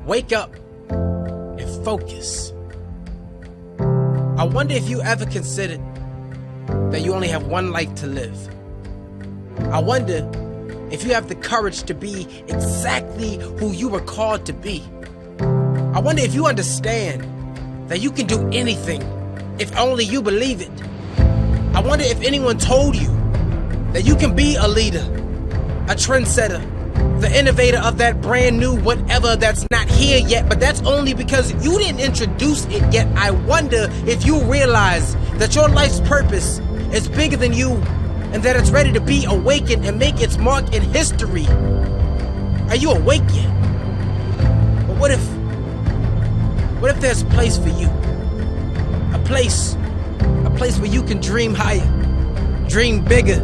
Wake up and focus. I wonder if you ever considered that you only have one life to live. I wonder if you have the courage to be exactly who you were called to be. I wonder if you understand that you can do anything if only you believe it. I wonder if anyone told you that you can be a leader, a trendsetter, the innovator of that brand new whatever that's not here yet, but that's only because you didn't introduce it yet. I wonder if you realize that your life's purpose is bigger than you and that it's ready to be awakened and make its mark in history. Are you awake yet? But what if there's a place for you? A place where you can dream higher, dream bigger,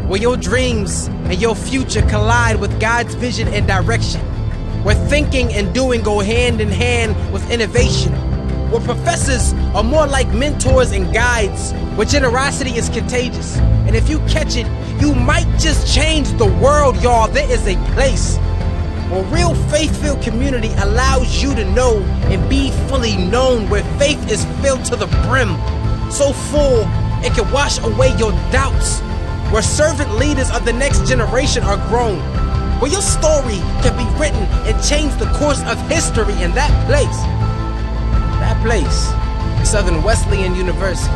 where your dreams and your future collide with God's vision and direction, where thinking and doing go hand in hand with innovation, where professors are more like mentors and guides, where generosity is contagious, and if you catch it, you might just change the world, y'all. There is a place where real faith-filled community allows you to know and be fully known, where faith is filled to the brim, so full it can wash away your doubts, where servant leaders of the next generation are grown, where your story can be written and change the course of history. In that place is Southern Wesleyan University.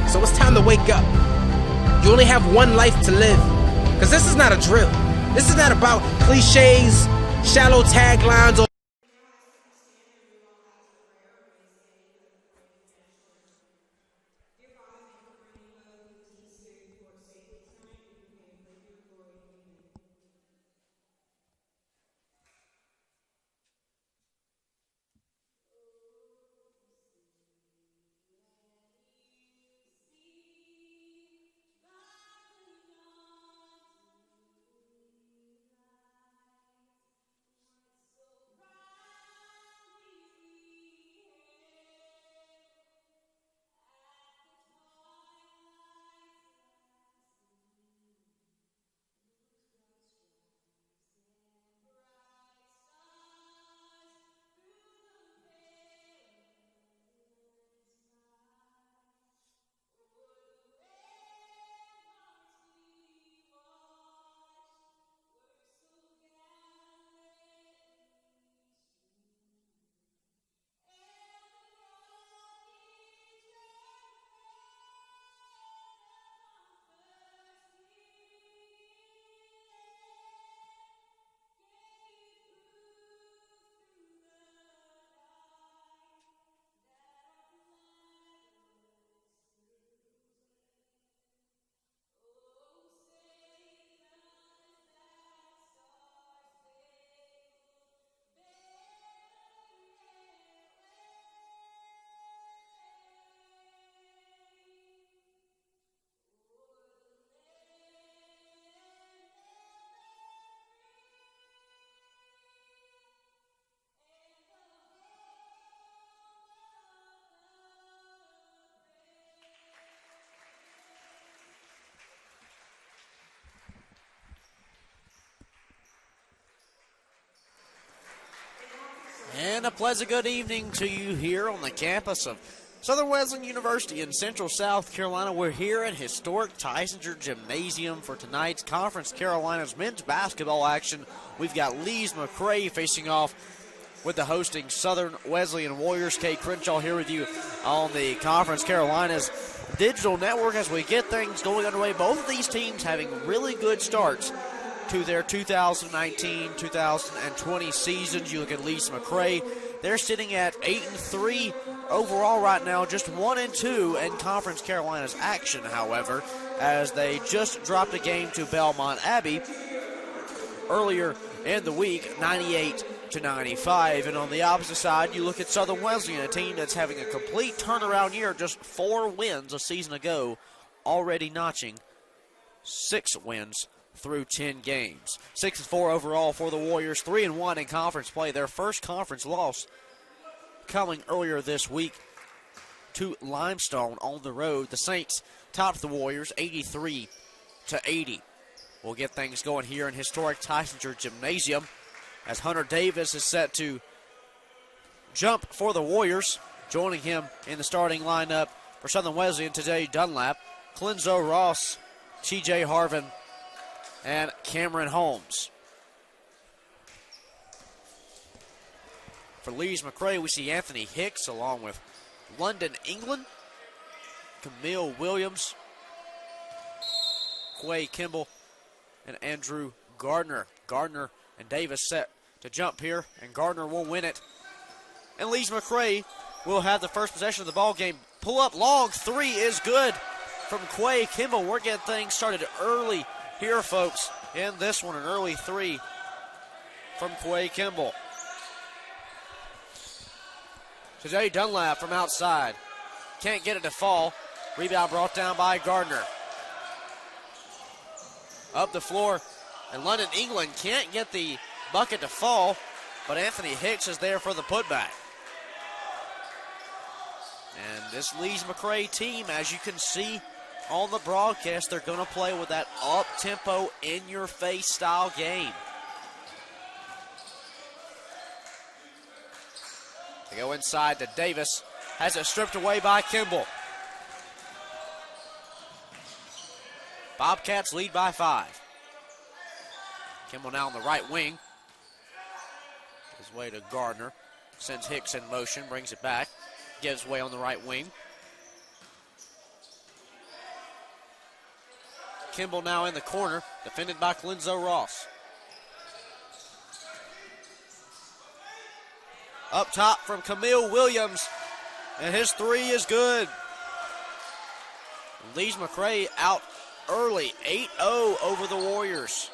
So it's time to wake up. You only have one life to live, because this is not a drill. This is not about cliches, shallow taglines, or And a pleasant good evening to you here on the campus of Southern Wesleyan University in Central South Carolina. We're here at historic Tysinger Gymnasium for tonight's Conference Carolinas men's basketball action. We've got Lees McRae facing off with the hosting Southern Wesleyan Warriors. Kate Crenshaw here with you on the Conference Carolinas digital network as we get things going underway. Both of these teams having really good starts to their 2019-2020 seasons. You look at Lees McRae, they're sitting at 8-3 overall right now, just 1-2 in Conference Carolinas action, however, as they just dropped a game to Belmont Abbey earlier in the week, 98-95. And on the opposite side, you look at Southern Wesleyan, a team that's having a complete turnaround year, just 4 wins a season ago, already notching 6 wins through 10 games. 6-4 overall for the Warriors, 3-1 in conference play. Their first conference loss coming earlier this week to Limestone on the road. The Saints topped the Warriors 83-80. We'll get things going here in historic Tysinger Gymnasium as Hunter Davis is set to jump for the Warriors. Joining him in the starting lineup for Southern Wesleyan today, Dunlap, Clenzo Ross, TJ Harvin, and Cameron Holmes. For Lees McRae, we see Anthony Hicks along with London England, Camille Williams, Quay Kimball, and Andrew Gardner. Gardner and Davis set to jump here, and Gardner will win it. And Lees McRae will have the first possession of the ball game. Pull up long three is good from Quay Kimball. We're getting things started early here, folks, in this one. An early three from Quay Kimball. Today Dunlap from outside. Can't get it to fall. Rebound brought down by Gardner. Up the floor, and London England can't get the bucket to fall, but Anthony Hicks is there for the putback. And this Lees McRae team, as you can see on the broadcast, they're going to play with that up-tempo, in-your-face style game. They go inside to Davis. Has it stripped away by Kimball. Bobcats lead by 5. Kimball now on the right wing. His way to Gardner. Sends Hicks in motion, brings it back. Gives way on the right wing. Kimball now in the corner, defended by Clenzo Ross. Up top from Camille Williams, and his three is good. Lees McRae out early, 8-0 over the Warriors.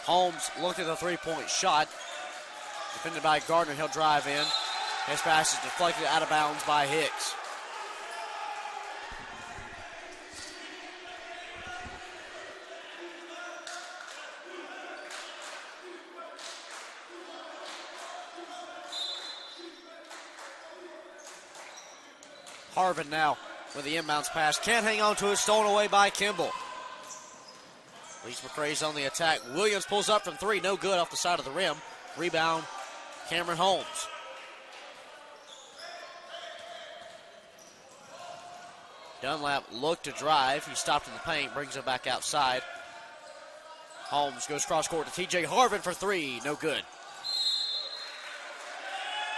Holmes looked at the three-point shot. Defended by Gardner, he'll drive in. His pass is deflected out of bounds by Hicks. Harvin now with the inbounds pass. Can't hang on to it, stolen away by Kimball. Lees McRae's on the attack. Williams pulls up from three, no good off the side of the rim. Rebound, Cameron Holmes. Dunlap looked to drive. He stopped in the paint, brings it back outside. Holmes goes cross court to TJ Harvin for three, no good.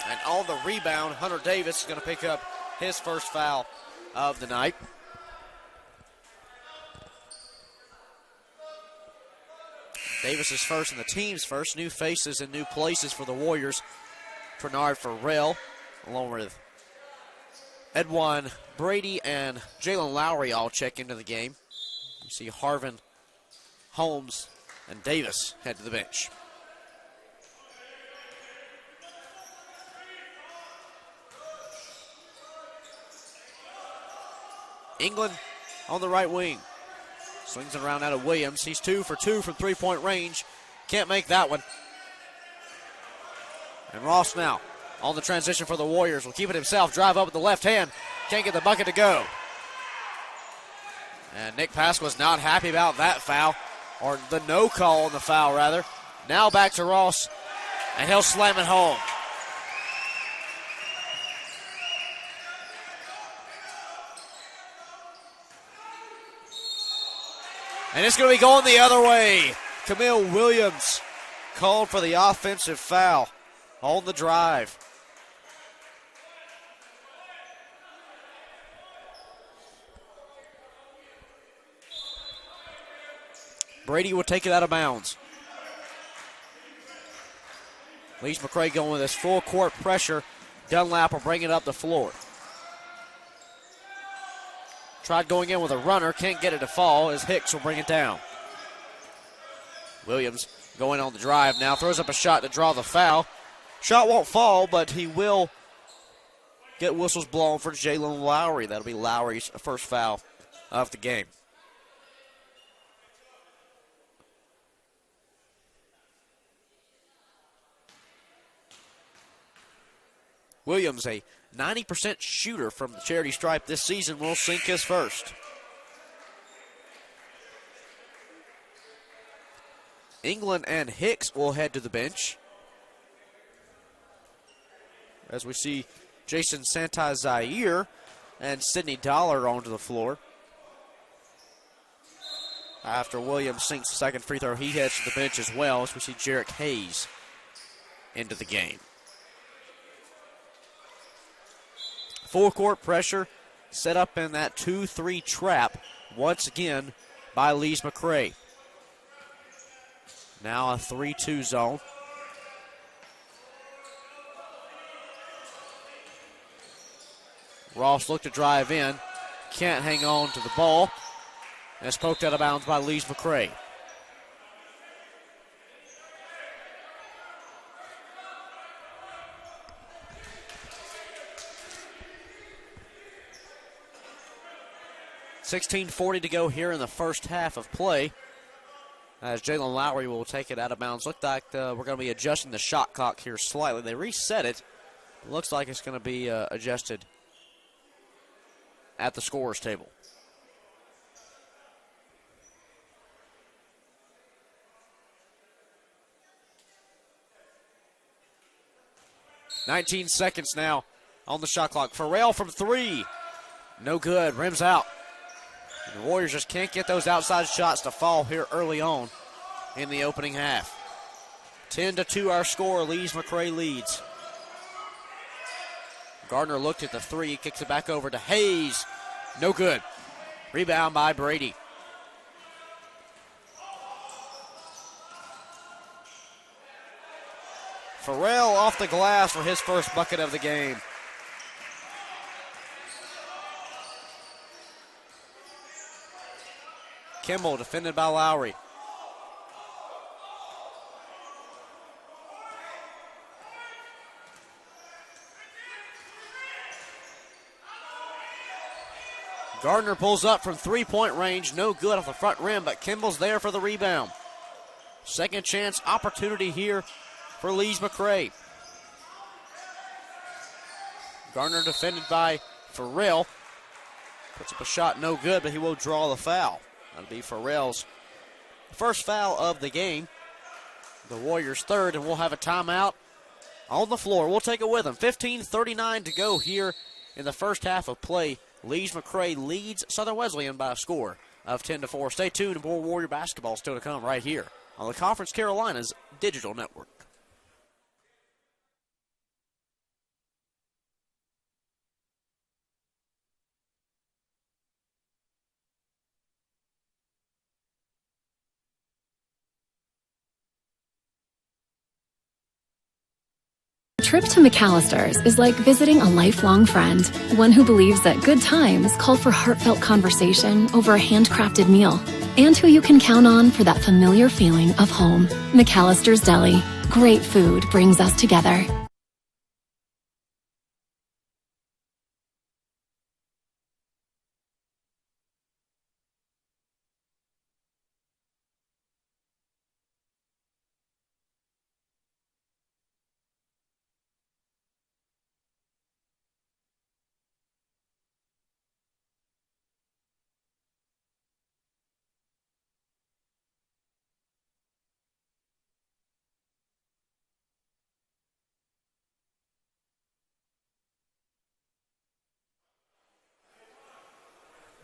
And on the rebound, Hunter Davis is going to pick up his first foul of the night. Davis is first and the team's first. New faces and new places for the Warriors. Trinard Farrell, along with Edwan Brady and Jalen Lowry all check into the game. You see Harvin, Holmes, and Davis head to the bench. England on the right wing. Swings it around out of Williams. He's 2 for 2 from three-point range. Can't make that one. And Ross now on the transition for the Warriors. Will keep it himself. Drive up with the left hand. Can't get the bucket to go. And Nick Pasqua's not happy about that foul. Or the no call on the foul, rather. Now back to Ross. And he'll slam it home. And it's going to be going the other way. Camille Williams called for the offensive foul on the drive. Brady will take it out of bounds. Lees McRae going with his full court pressure. Dunlap will bring it up the floor. Tried going in with a runner, can't get it to fall as Hicks will bring it down. Williams going on the drive now, throws up a shot to draw the foul. Shot won't fall, but he will get whistles blown for Jalen Lowry. That'll be Lowry's first foul of the game. Williams, a 90% shooter from the charity stripe this season, will sink his first. England and Hicks will head to the bench, as we see Jason Santa-Zaire and Sidney Dollar onto the floor. After Williams sinks the second free throw, he heads to the bench as well, as we see Jarek Hayes into the game. Full court pressure set up in that 2-3 trap once again by Lees McRae. Now a 3-2 zone. Ross looked to drive in. Can't hang on to the ball. And it's poked out of bounds by Lees McRae. .16:40 to go here in the first half of play, as Jalen Lowry will take it out of bounds. Looked like we're going to be adjusting the shot clock here slightly. They reset it. Looks like it's going to be adjusted at the scorer's table. .19 seconds now on the shot clock. Farrell from three. No good. Rims out. The Warriors just can't get those outside shots to fall here early on in the opening half. 10-2 our score. Lees McRae leads. Gardner looked at the three, kicks it back over to Hayes. No good. Rebound by Brady. Farrell off the glass for his first bucket of the game. Kimball defended by Lowry. Gardner pulls up from three-point range. No good off the front rim, but Kimball's there for the rebound. Second chance opportunity here for Lees McRae. Gardner defended by Farrell. Puts up a shot, no good, but he will draw the foul. That'll be Farrell's first foul of the game. The Warriors' third, and we'll have a timeout on the floor. We'll take it with them. 15:39 to go here in the first half of play. Lees McRae leads Southern Wesleyan by a score of 10-4. Stay tuned. More Warrior basketball still to come right here on the Conference Carolinas Digital Network. A trip to McAllister's is like visiting a lifelong friend, one who believes that good times call for heartfelt conversation over a handcrafted meal, and who you can count on for that familiar feeling of home. McAllister's Deli. Great food brings us together.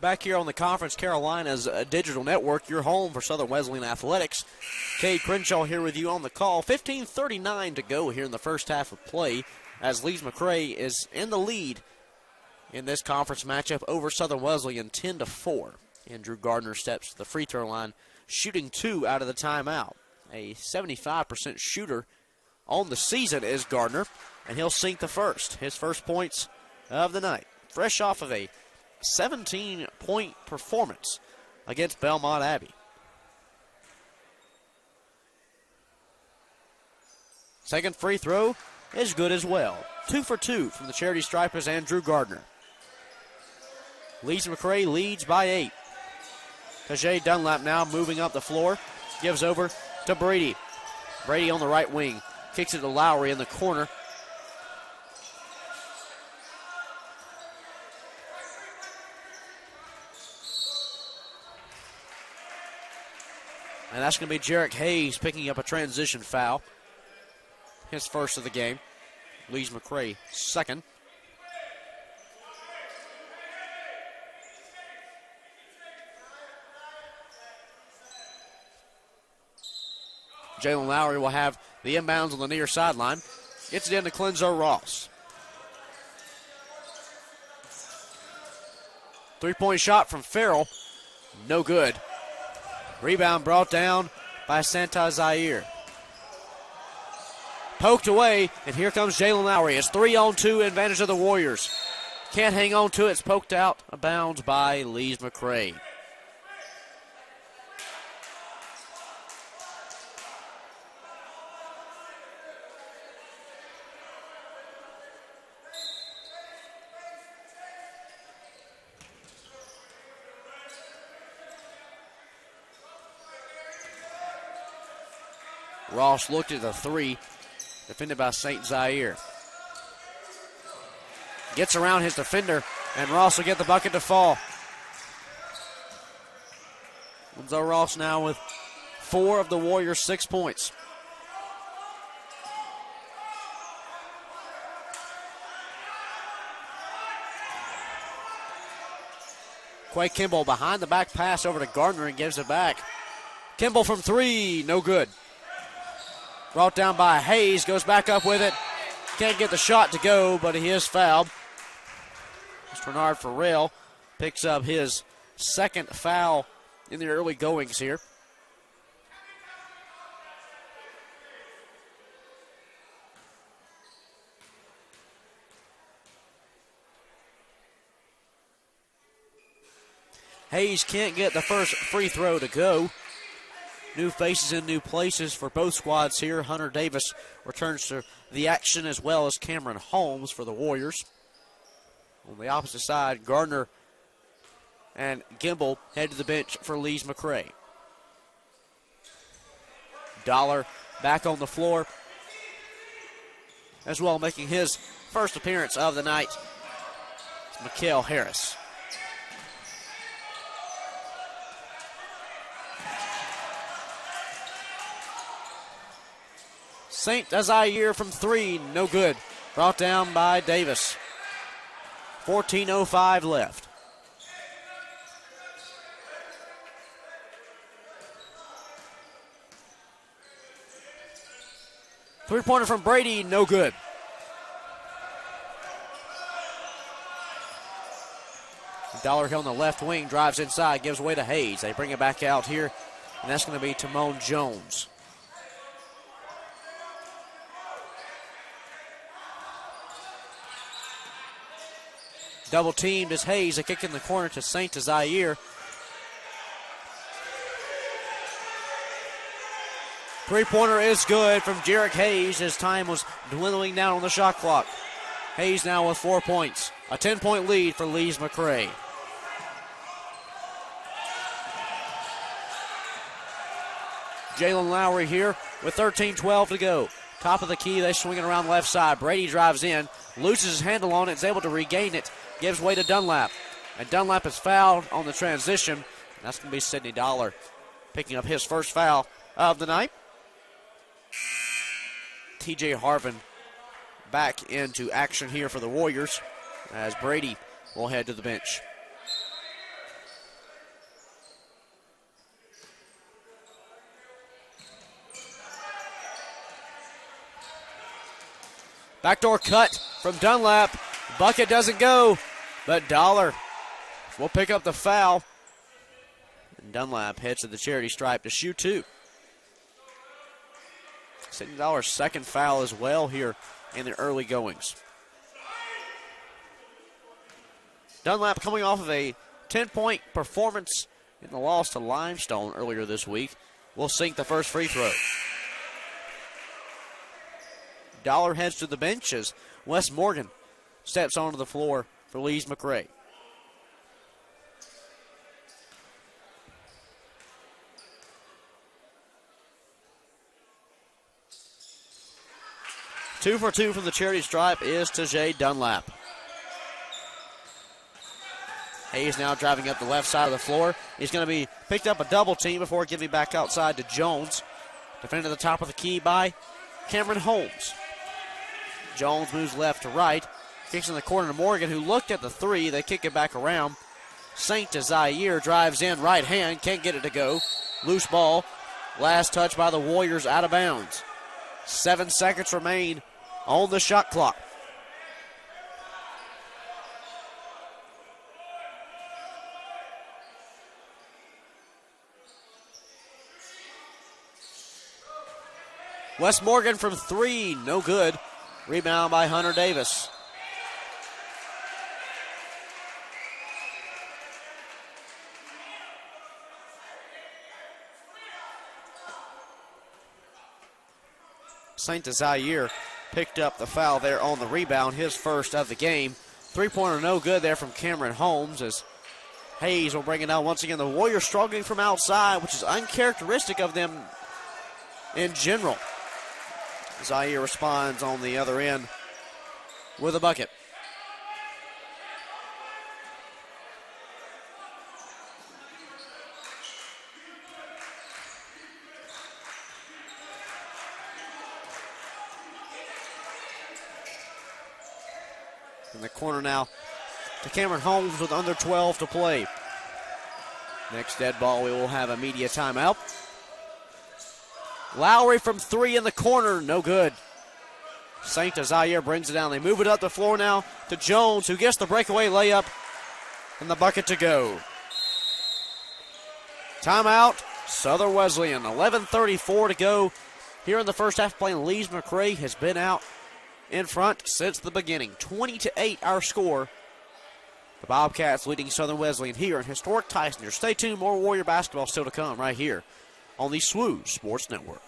Back here on the Conference Carolinas Digital Network, your home for Southern Wesleyan Athletics. Cade Crenshaw here with you on the call. 15:39 to go here in the first half of play, as Lees McRae is in the lead in this conference matchup over Southern Wesleyan 10-4. Andrew Gardner steps to the free throw line, shooting two out of the timeout. A 75% shooter on the season is Gardner, and he'll sink the first. His first points of the night, fresh off of a 17-point performance against Belmont Abbey. Second free throw is good as well. 2 for 2 from the Charity Stripers and Drew Gardner. Lees McRae leads by 8. Tajay Dunlap now moving up the floor. Gives over to Brady. Brady on the right wing. Kicks it to Lowry in the corner. And that's going to be Jarek Hayes picking up a transition foul. His first of the game. Lees McRae second. Jalen Lowry will have the inbounds on the near sideline. Gets it in to Clenzo Ross. Three-point shot from Farrell. No good. Rebound brought down by Santa Zaire. Poked away, and here comes Jalen Lowry. It's 3-on-2 advantage of the Warriors. Can't hang on to it. It's poked out of bounds by Lees McRae. Ross looked at the three, defended by St. Zaire. Gets around his defender, and Ross will get the bucket to fall. Clenzo Ross now with 4 of the Warriors' 6 points. Quay Kimball behind the back pass over to Gardner and gives it back. Kimball from 3, no good. Brought down by Hayes, goes back up with it. Can't get the shot to go, but he is fouled. Bernard Farrell picks up his second foul in the early goings here. Hayes can't get the first free throw to go. New faces in new places for both squads here. Hunter Davis returns to the action, as well as Cameron Holmes for the Warriors. On the opposite side, Gardner and Gimbel head to the bench for Lees McRae. Dollar back on the floor, as well, making his first appearance of the night. It's Mikael Harris. St. Zaire from 3, no good. Brought down by Davis. 14:05 left. Three-pointer from Brady, no good. Dollar Hill on the left wing, drives inside, gives way to Hayes. They bring it back out here, and that's going to be Timon Jones. Double teamed as Hayes, a kick in the corner to St. Zaire. Three-pointer is good from Jarek Hayes as time was dwindling down on the shot clock. Hayes now with 4 points. A 10-point lead for Lees McRae. Jalen Lowry here with 13:12 to go. Top of the key, they swing it around the left side. Brady drives in, loses his handle on it, is able to regain it. Gives way to Dunlap. And Dunlap is fouled on the transition. And that's going to be Sidney Dollar picking up his first foul of the night. TJ Harvin back into action here for the Warriors as Brady will head to the bench. Backdoor cut from Dunlap. Bucket doesn't go, but Dollar will pick up the foul. And Dunlap heads to the charity stripe to shoot 2. Sidney Dollar's second foul as well here in the early goings. Dunlap coming off of a 10-point performance in the loss to Limestone earlier this week will sink the first free throw. Dollar heads to the bench as Wes Morgan steps onto the floor for Lees McRae. Two for 2 from the charity stripe is Tajay Dunlap. Hayes now driving up the left side of the floor. He's going to be picked up a double team before giving back outside to Jones. Defended at the top of the key by Cameron Holmes. Jones moves left to right. Kicks in the corner to Morgan, who looked at the three. They kick it back around. St. Desire drives in right hand. Can't get it to go. Loose ball. Last touch by the Warriors out of bounds. 7 seconds remain on the shot clock. Wes Morgan from three, no good. Rebound by Hunter Davis. St. Desire picked up the foul there on the rebound, his first of the game. Three-pointer no good there from Cameron Holmes as Hayes will bring it down once again. The Warriors struggling from outside, which is uncharacteristic of them in general. Zaire responds on the other end with a bucket. In the corner now to Cameron Holmes with under 12 to play. Next dead ball, we will have a media timeout. Lowry from three in the corner, no good. St. Desire brings it down. They move it up the floor now to Jones, who gets the breakaway layup and the bucket to go. Timeout, Southern Wesleyan. 11:34 to go here in the first half. Playing Lees McRae has been out in front since the beginning. 20-8 our score. The Bobcats leading Southern Wesleyan here in historic Tyson. Stay tuned, more Warrior basketball still to come right here on the SWOO Sports Network.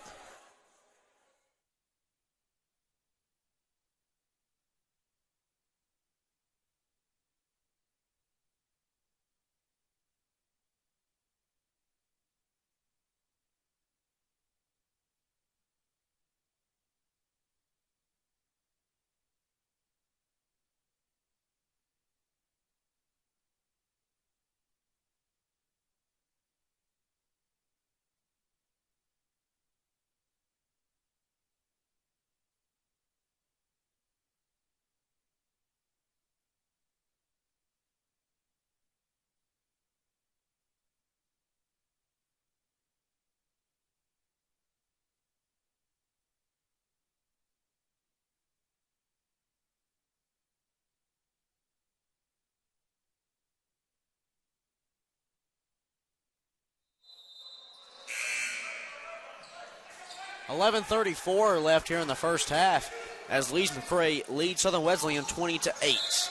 $11:34 left here in the first half as Lees McRae leads Southern Wesleyan 20-8.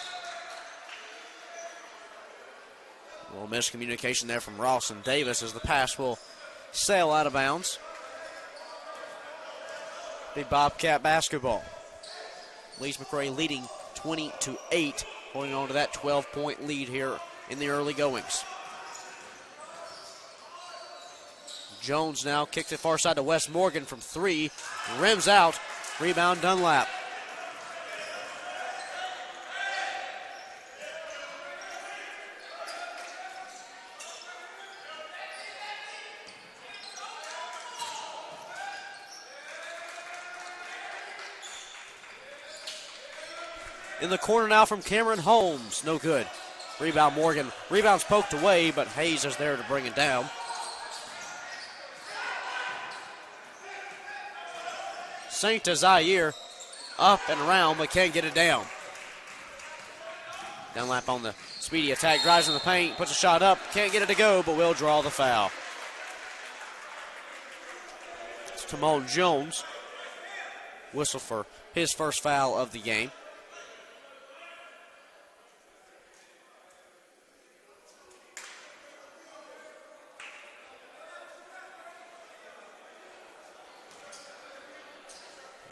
A little miscommunication there from Ross and Davis as the pass will sail out of bounds. Big Bobcat basketball. Lees McRae leading 20-8, holding on to that 12-point lead here in the early goings. Jones now kicks it far side to Wes Morgan from three. Rims out. Rebound Dunlap. In the corner now from Cameron Holmes. No good. Rebound Morgan. Rebound's poked away, but Hayes is there to bring it down. St. Desire up and around, but can't get it down. Dunlap on the speedy attack, drives in the paint, puts a shot up, can't get it to go, but will draw the foul. It's Timon Jones. Whistle for his first foul of the game.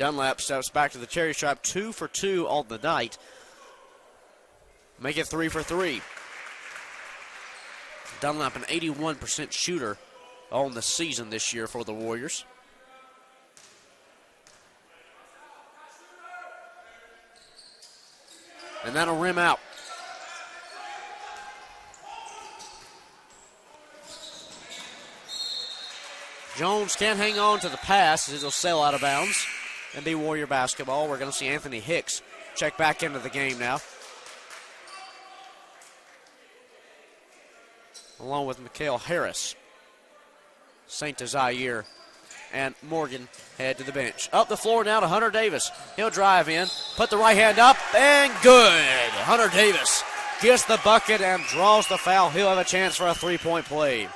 Dunlap steps back to the cherry shot, 2 for 2 on the night. Make it 3 for 3. Dunlap, an 81% shooter on the season this year for the Warriors. And that'll rim out. Jones can't hang on to the pass as it'll sail out of bounds and be Warrior basketball. We're going to see Anthony Hicks check back into the game now, along with Mikhail Harris. St. Desire and Morgan head to the bench. Up the floor now to Hunter Davis. He'll drive in, put the right hand up, and good. Hunter Davis gets the bucket and draws the foul. He'll have a chance for a three-point play.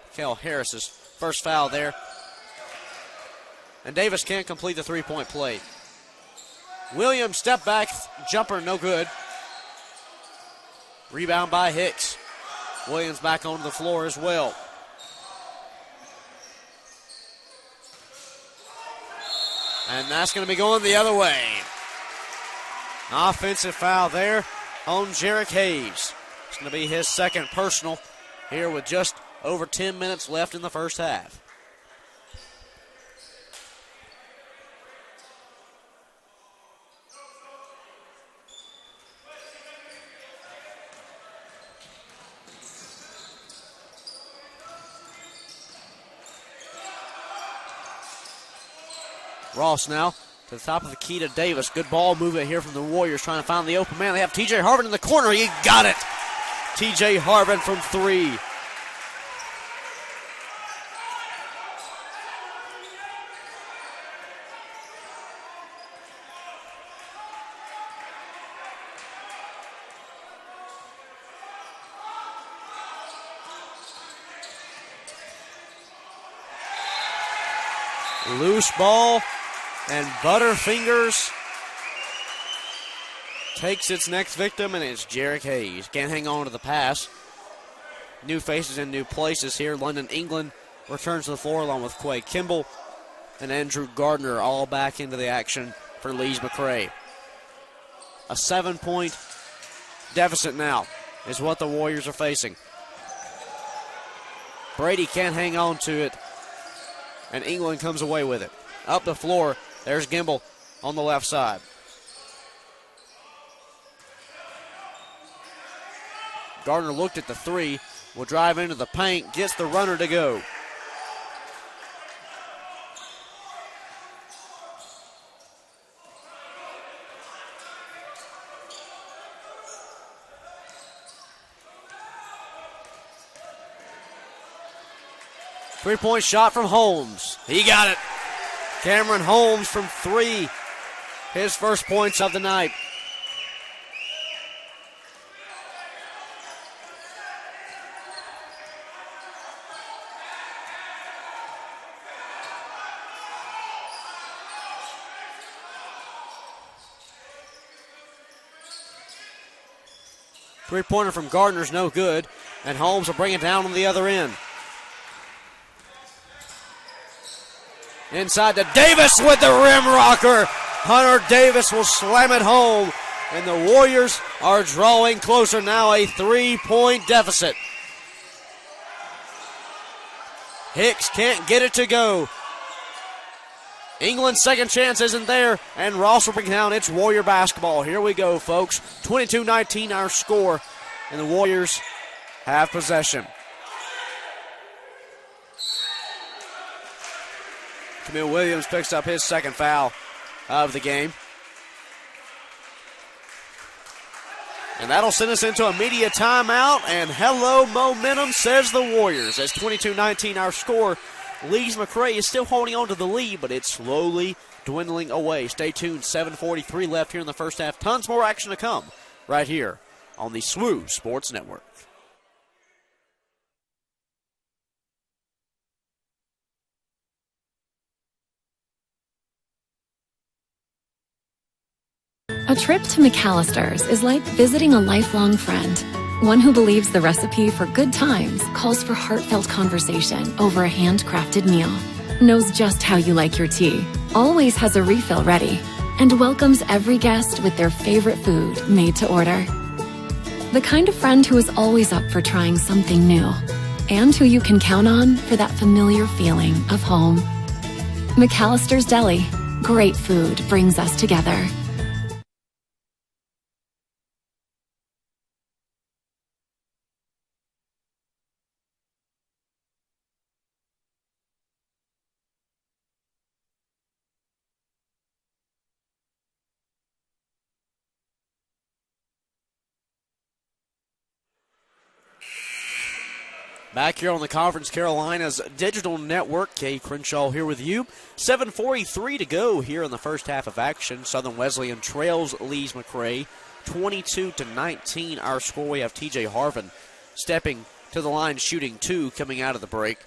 Mikhail Harris's first foul there. And Davis can't complete the three-point play. Williams, step back, jumper, no good. Rebound by Hicks. Williams back onto the floor as well. And that's going to be going the other way. Offensive foul there on Jarek Hayes. It's going to be his second personal here with just over 10 minutes left in the first half. Ross now to the top of the key to Davis. Good ball movement here from the Warriors, trying to find the open man. They have TJ Harvin in the corner. He got it. TJ Harvin from three. Loose ball, and Butterfingers takes its next victim, and it's Jarek Hayes. Can't hang on to the pass. New faces in new places here. London England returns to the floor along with Quay Kimball and Andrew Gardner, all back into the action for Lees McRae. A 7-point deficit now is what the Warriors are facing. Brady can't hang on to it, and England comes away with it. Up the floor, there's Gimble on the left side. Gardner looked at the three, will drive into the paint, gets the runner to go. Three-point shot from Holmes. He got it. Cameron Holmes from three. His first points of the night. Three-pointer from Gardner's no good, and Holmes will bring it down on the other end. Inside to Davis with the rim rocker. Hunter Davis will slam it home, and the Warriors are drawing closer now, a 3-point deficit. Hicks can't get it to go. England's second chance isn't there, and Ross will bring down. It's Warrior basketball. Here we go, folks. 22-19 our score, and the Warriors have possession. Camille Williams picks up his second foul of the game. And that'll send us into a media timeout. And hello, momentum, says the Warriors. As 22-19 our score, Lees McRae is still holding on to the lead, but it's slowly dwindling away. Stay tuned, 7:43 left here in the first half. Tons more action to come right here on the SWU Sports Network. A trip to McAllister's is like visiting a lifelong friend. One who believes the recipe for good times calls for heartfelt conversation over a handcrafted meal. Knows just how you like your tea, always has a refill ready, and welcomes every guest with their favorite food made to order. The kind of friend who is always up for trying something new, and who you can count on for that familiar feeling of home. McAllister's Deli. Great food brings us together. Back here on the Conference Carolinas Digital Network, Kay Crenshaw here with you. 7:43 to go here in the first half of action. Southern Wesleyan trails Lees-McRae 22-19. Our score, we have TJ Harvin stepping to the line, shooting 2 coming out of the break.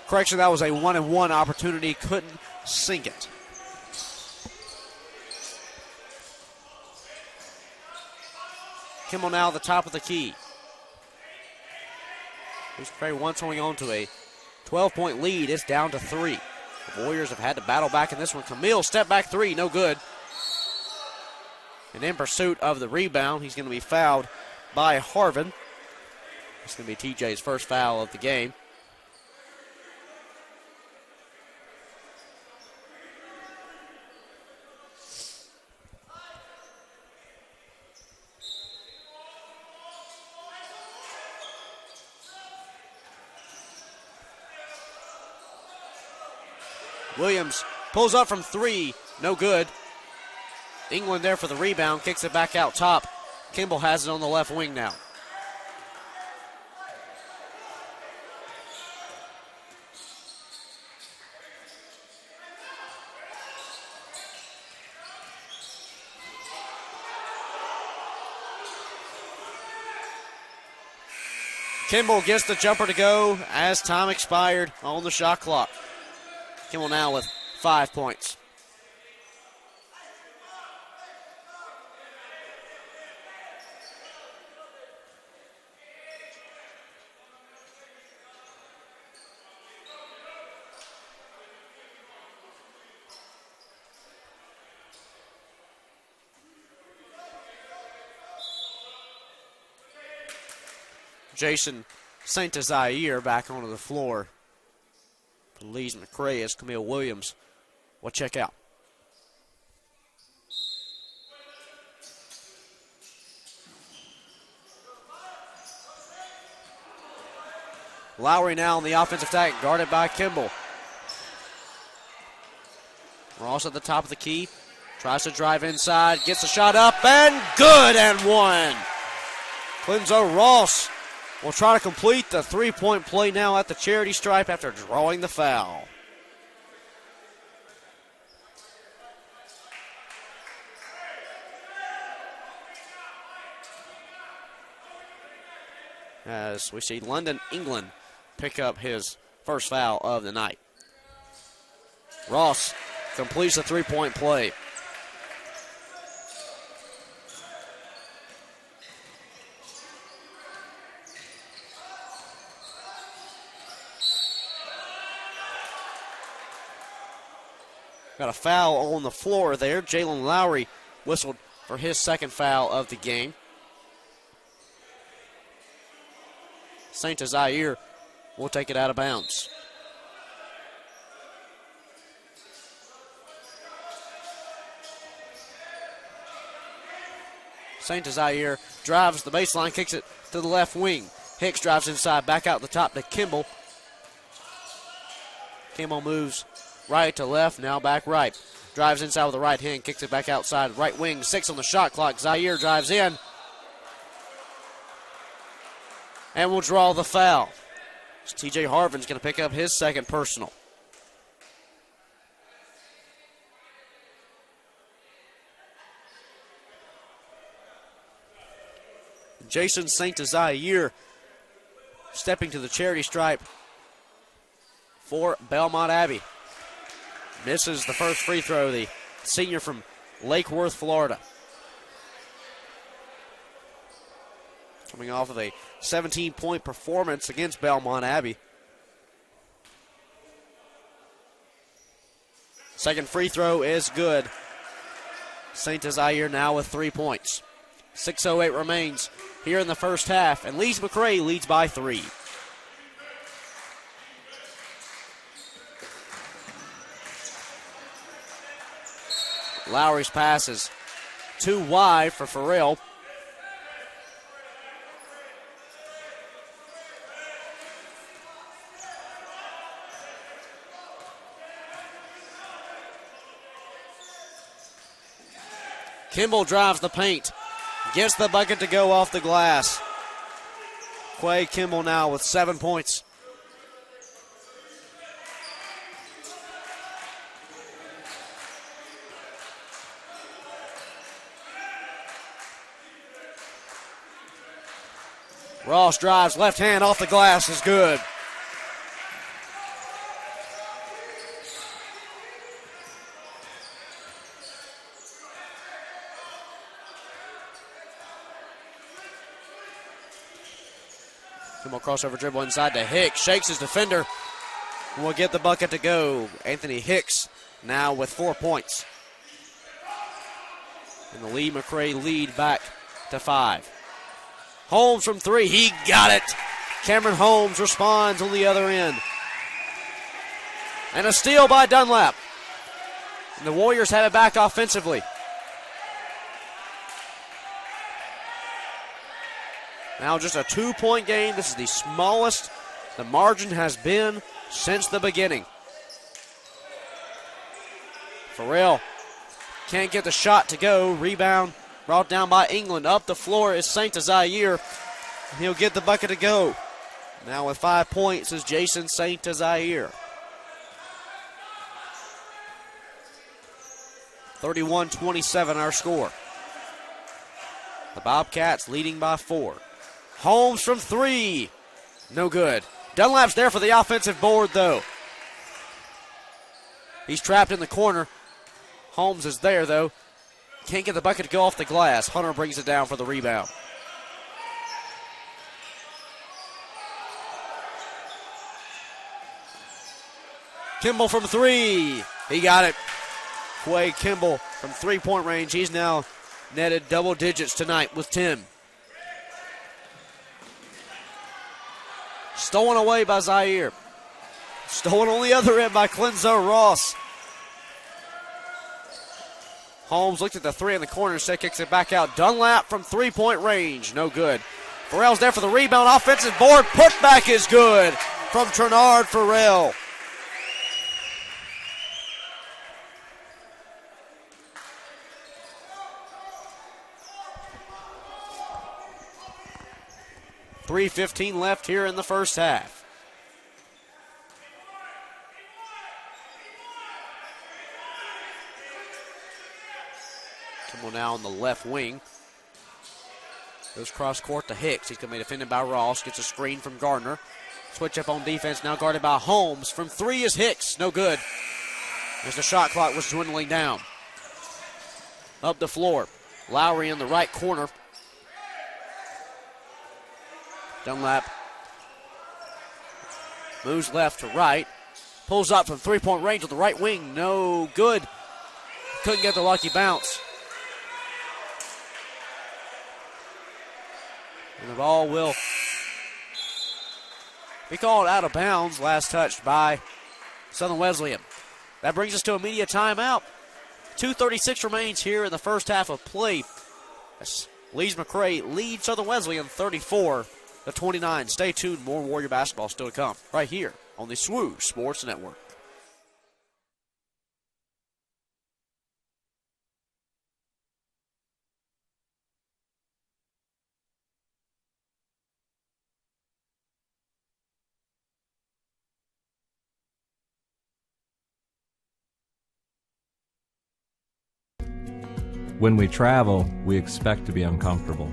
Correction, that was a 1-and-1 opportunity. Couldn't sink it. Kimball now at the top of the key. Lees-McRae once holding on to a 12-point lead. It's down to 3. The Warriors have had to battle back in this one. Camille, step back 3, no good. And in pursuit of the rebound, he's going to be fouled by Harvin. It's going to be TJ's first foul of the game. Williams pulls up from 3, no good. England there for the rebound, kicks it back out top. Kimball has it on the left wing now. Kimball gets the jumper to go as time expired on the shot clock. Kimball now with 5 points. Jason St. Zaire back onto the floor. Lees-McRae as Camille Williams will check out. Lowry now on the offensive attack, guarded by Kimball. Ross at the top of the key, tries to drive inside, gets the shot up, and good and one. Clemzo Ross will try to complete the three-point play now at the charity stripe after drawing the foul. As we see London England pick up his first foul of the night. Ross completes the three-point play. Got a foul on the floor there. Jalen Lowry whistled for his second foul of the game. St. Zaire will take it out of bounds. St. Zaire drives the baseline, kicks it to the left wing. Hicks drives inside, back out the top to Kimball. Kimball moves right to left, now back right. Drives inside with the right hand, kicks it back outside. Right wing, 6 on the shot clock. Zaire drives in and will draw the foul. TJ Harvin's going to pick up his second personal. Jason St. Zaire stepping to the charity stripe for Belmont Abbey. Misses the first free throw, the senior from Lake Worth, Florida. Coming off of a 17-point performance against Belmont Abbey. Second free throw is good. St. Zaire now with 3 points. 6:08 remains here in the first half, and Leeds-McRae leads by 3. Lowry's pass is too wide for Farrell. Kimball drives the paint. Gets the bucket to go off the glass. Quay Kimball now with 7 points. Ross drives left hand off the glass is good. Kimball crossover dribble inside to Hicks. Shakes his defender. Will get the bucket to go. Anthony Hicks now with 4 points. And the Lee-McRae lead back to 5. Holmes from 3. He got it. Cameron Holmes responds on the other end. And a steal by Dunlap. And the Warriors have it back offensively. Now just a 2-point game. This is the smallest the margin has been since the beginning. Farrell can't get the shot to go. Rebound brought down by England. Up the floor is St. Zaire. He'll get the bucket to go. Now with 5 points is Jason St. Zaire. 31-27 our score. The Bobcats leading by 4. Holmes from 3. No good. Dunlap's there for the offensive board, though. He's trapped in the corner. Holmes is there, though. Can't get the bucket to go off the glass. Hunter brings it down for the rebound. Kimball from 3. He got it. Quay Kimball from 3-point range. He's now netted double digits tonight with 10. Stolen away by Zaire. Stolen on the other end by Clenzo Ross. Holmes looked at the 3 in the corner, instead kicks it back out. Dunlap from 3-point range. No good. Farrell's there for the rebound. Offensive board. Putback is good from Trenard Farrell. .3:15 left here in the first half. Kimball now on the left wing. Goes cross court to Hicks. He's going to be defended by Ross. Gets a screen from Gardner. Switch up on defense now guarded by Holmes. From 3 is Hicks. No good. As the shot clock was dwindling down. Up the floor. Lowry in the right corner. Dunlap moves left to right. Pulls up from 3-point range with the right wing. No good. Couldn't get the lucky bounce. And the ball will be called out of bounds. Last touched by Southern Wesleyan. That brings us to a media timeout. 2:36 remains here in the first half of play. Leeds-McRae leads Southern Wesleyan 34-29. Stay tuned. More Warrior basketball still to come right here on the Swoosh Sports Network. When we travel, we expect to be uncomfortable.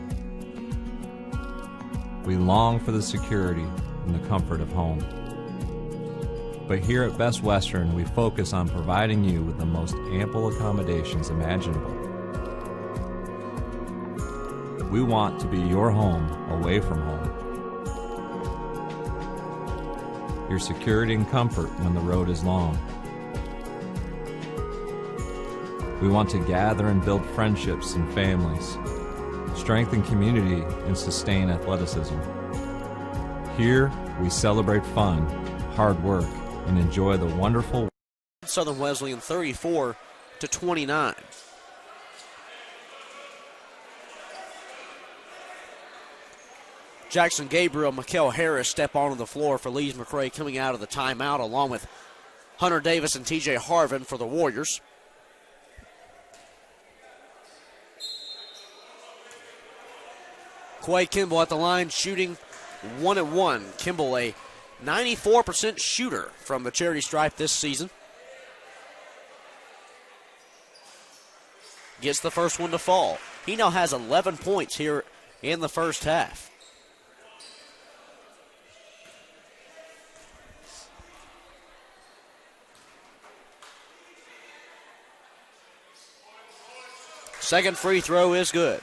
We long for the security and the comfort of home. But here at Best Western, we focus on providing you with the most ample accommodations imaginable. We want to be your home away from home. Your security and comfort when the road is long. We want to gather and build friendships and families, strengthen community, and sustain athleticism. Here, we celebrate fun, hard work, and enjoy the wonderful Southern Wesleyan 34-29. Jackson Gabriel, Mikael Harris step onto the floor for Lees McRae coming out of the timeout, along with Hunter Davis and TJ Harvin for the Warriors. Quay Kimball at the line shooting 1-1. Kimball, a 94% shooter from the charity stripe this season. Gets the first one to fall. He now has 11 points here in the first half. Second free throw is good.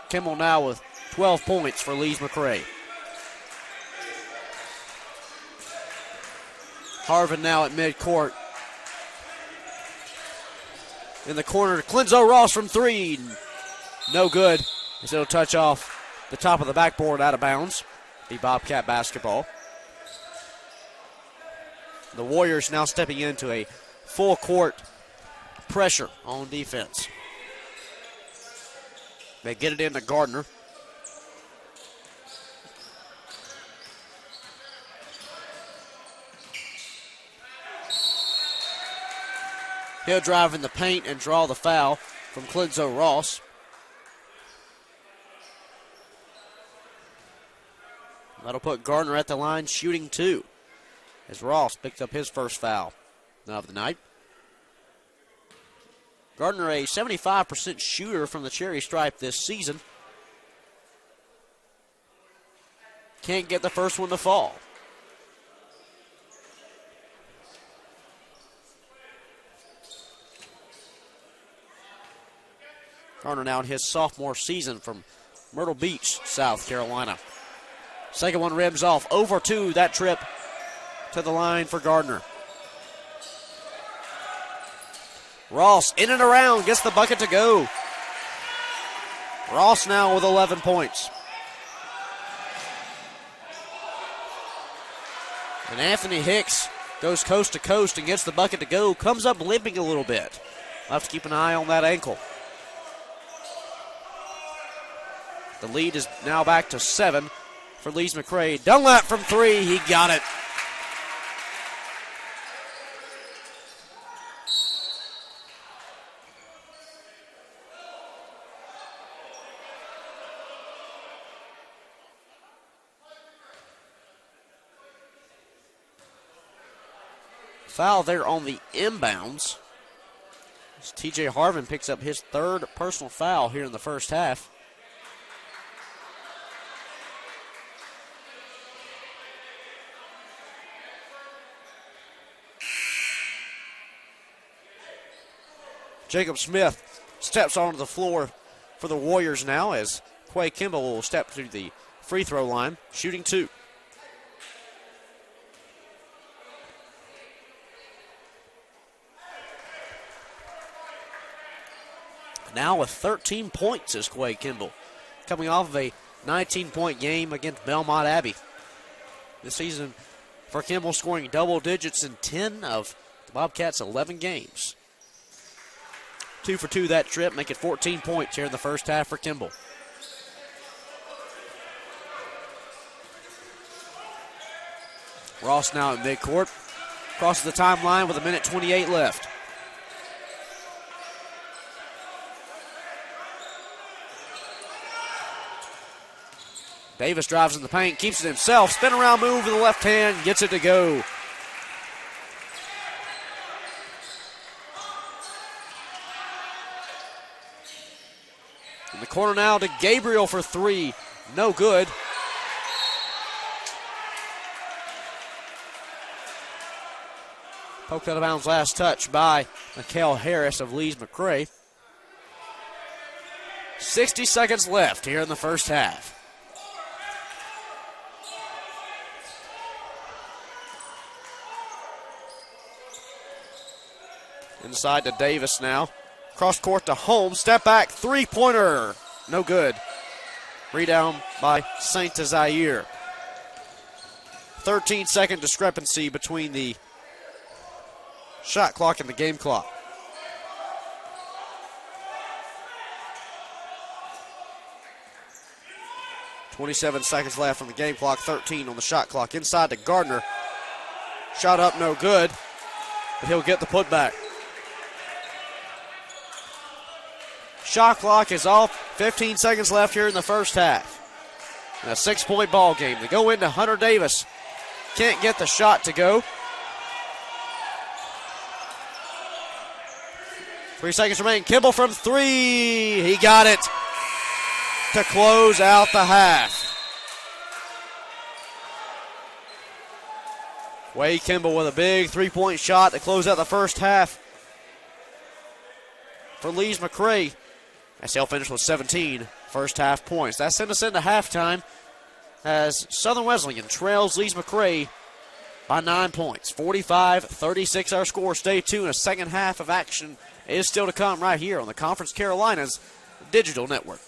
Kimball now with 12 points for Lees McRae. Harvin now at midcourt. In the corner, Clenzo Ross from three. No good, as it'll touch off the top of the backboard out of bounds. Be Bobcat basketball. The Warriors now stepping into a full court pressure on defense. They get it into Gardner. He'll drive in the paint and draw the foul from Clenzo Ross. That'll put Gardner at the line shooting two, as Ross picks up his first foul of the night. Gardner, a 75% shooter from the cherry stripe this season. Can't get the first one to fall. Gardner now in his sophomore season from Myrtle Beach, South Carolina. Second one rims off. Over two, that trip to the line for Gardner. Ross in and around, gets the bucket to go. Ross now with 11 points. And Anthony Hicks goes coast to coast and gets the bucket to go. Comes up limping a little bit. We'll have to keep an eye on that ankle. The lead is now back to 7 for Lees McRae. Dunlap from three, he got it. Foul there on the inbounds. As TJ Harvin picks up his third personal foul here in the first half. Jacob Smith steps onto the floor for the Warriors now, as Quay Kimball will step to the free throw line, shooting two. Now with 13 points is Quay Kimball, coming off of a 19-point game against Belmont Abbey. This season for Kimball, scoring double digits in 10 of the Bobcats' 11 games. 2 for 2 that trip, make it 14 points here in the first half for Kimball. Ross now at midcourt. Crosses the timeline with 1:28 left. Davis drives in the paint, keeps it himself. Spin around move with the left hand, gets it to go. In the corner now to Gabriel for three. No good. Poked out of bounds last touch by Mikael Harris of Lees McRae. 60 seconds left here in the first half. Inside to Davis now. Cross court to Holmes. Step back. Three-pointer. no good. Rebound by Saint Zaire. 13-second discrepancy between the shot clock and the game clock. .27 seconds left on the game clock, 13 on the shot clock. Inside to Gardner. Shot up, no good, but he'll get the putback. Shot clock is off. 15 seconds left here in the first half. And a 6-point ball game. They go into Hunter Davis. Can't get the shot to go. 3 seconds remain. Kimball from 3. He got it to close out the half. Wade Kimball with a big 3-point shot to close out the first half for Lees McRae. SL finished with 17 first half points. That sent us into halftime as Southern Wesleyan trails Lees McRae by 9 points. 45-36 our score. Stay tuned. A second half of action is still to come right here on the Conference Carolinas Digital Network.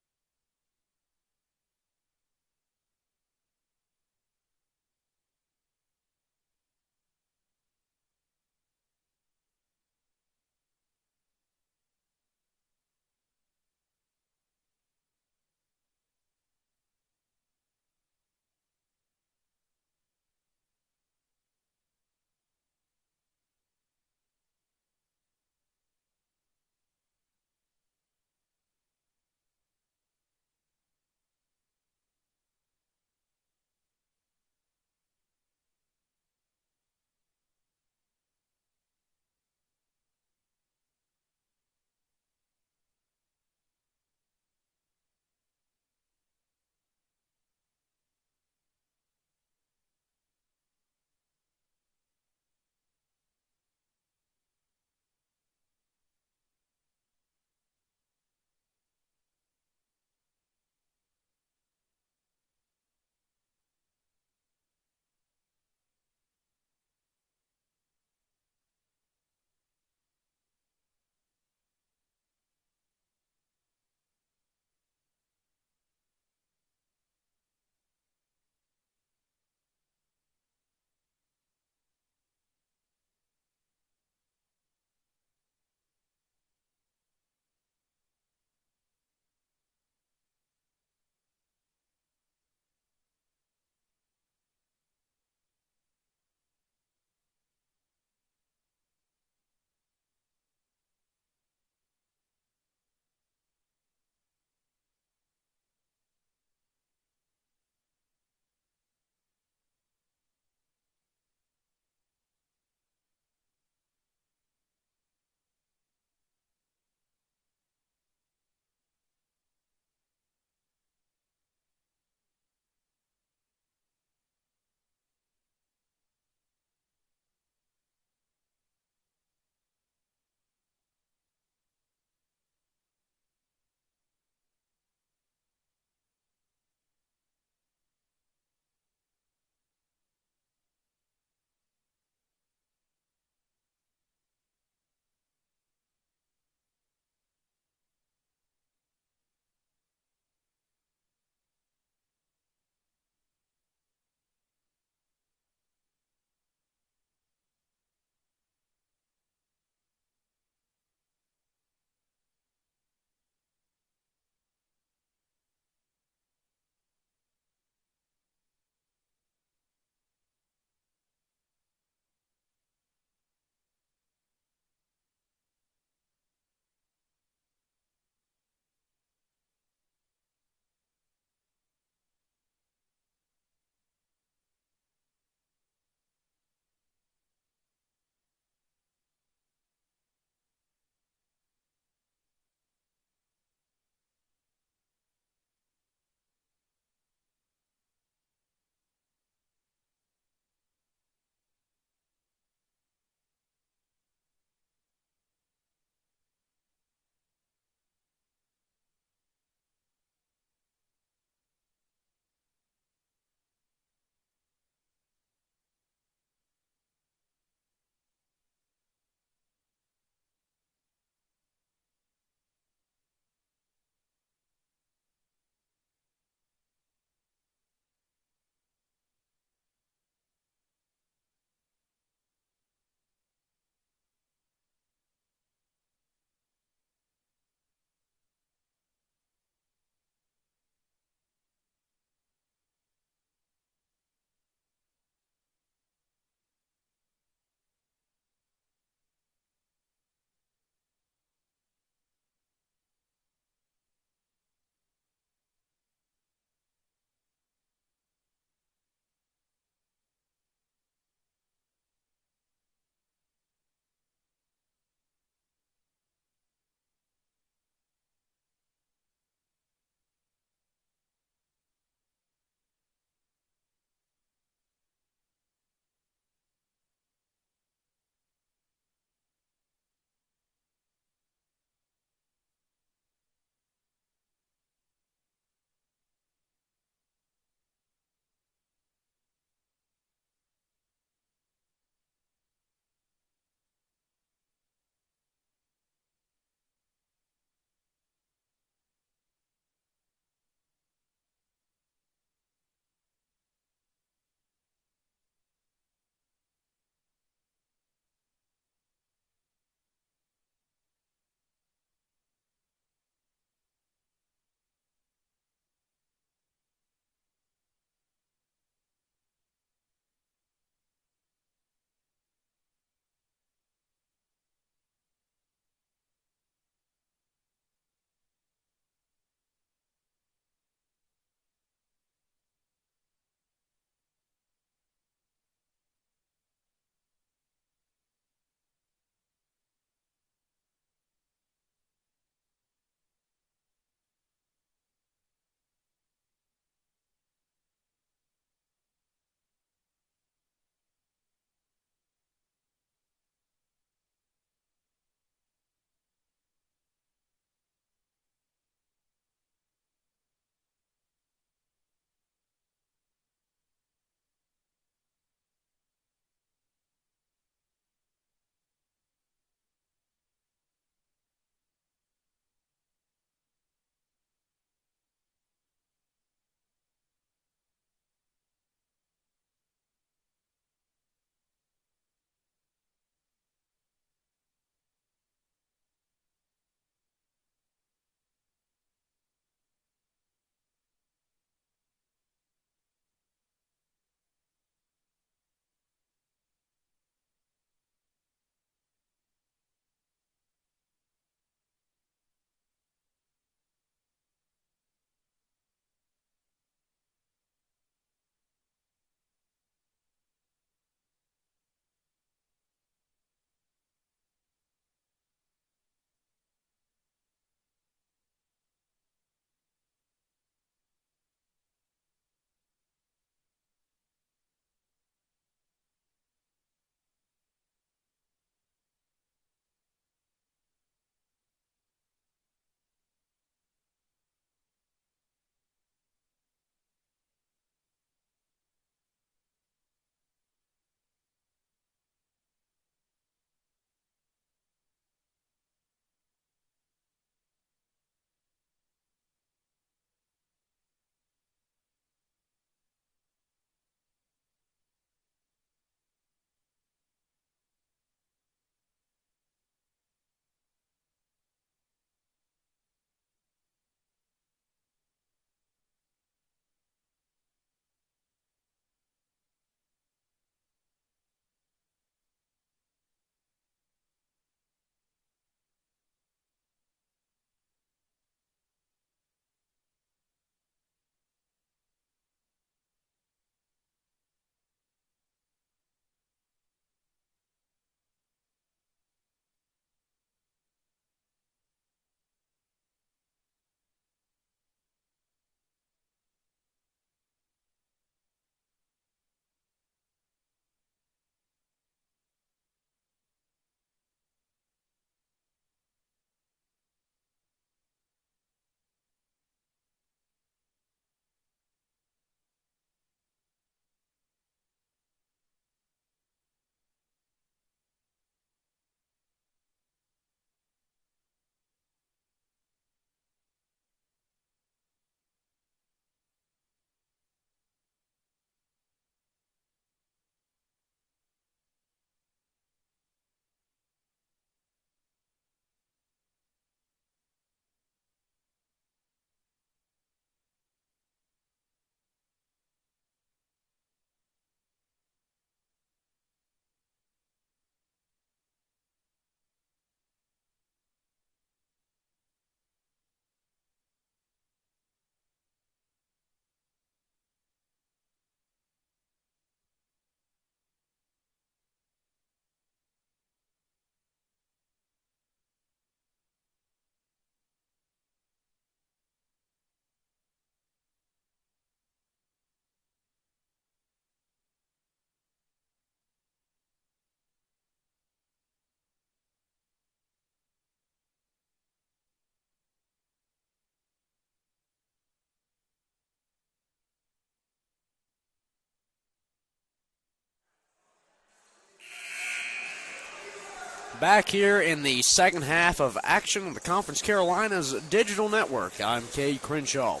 Back here in the second half of action on the Conference Carolinas Digital Network, I'm Cade Crenshaw.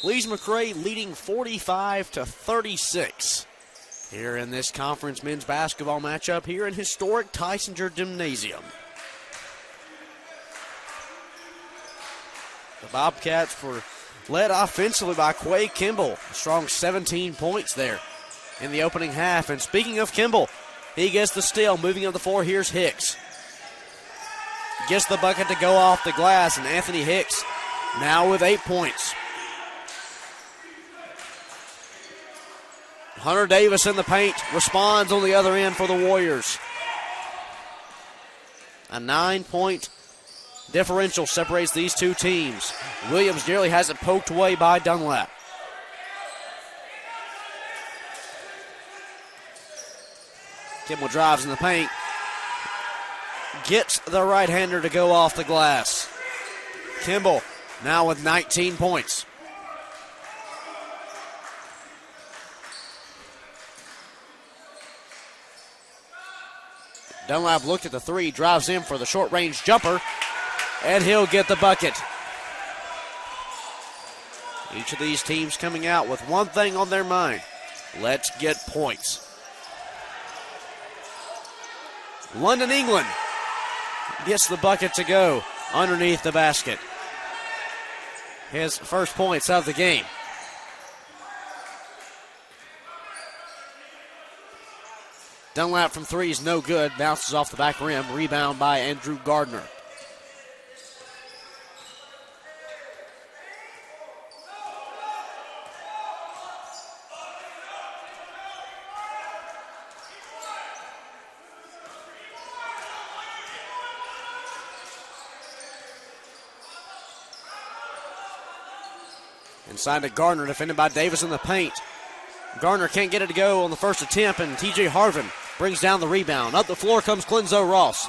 Lees McRae leading 45-36 here in this conference men's basketball matchup here in historic Tysinger Gymnasium. The Bobcats were led offensively by Quay Kimball, a strong 17 points there in the opening half. And speaking of Kimball, he gets the steal. Moving up the floor, here's Hicks. Gets the bucket to go off the glass, and Anthony Hicks now with 8 points. Hunter Davis in the paint, responds on the other end for the Warriors. A 9-point differential separates these two teams. Williams nearly has it poked away by Dunlap. Kimball drives in the paint. Gets the right-hander to go off the glass. Kimball now with 19 points. Dunlap looked at the three, drives in for the short-range jumper, and he'll get the bucket. Each of these teams coming out with one thing on their mind. Let's get points. London, England gets the bucket to go underneath the basket. His first points of the game. Dunlap from three is no good. Bounces off the back rim. Rebound by Andrew Gardner. Inside to Gardner, defended by Davis in the paint. Gardner can't get it to go on the first attempt, and TJ Harvin brings down the rebound. Up the floor comes Clenzo Ross.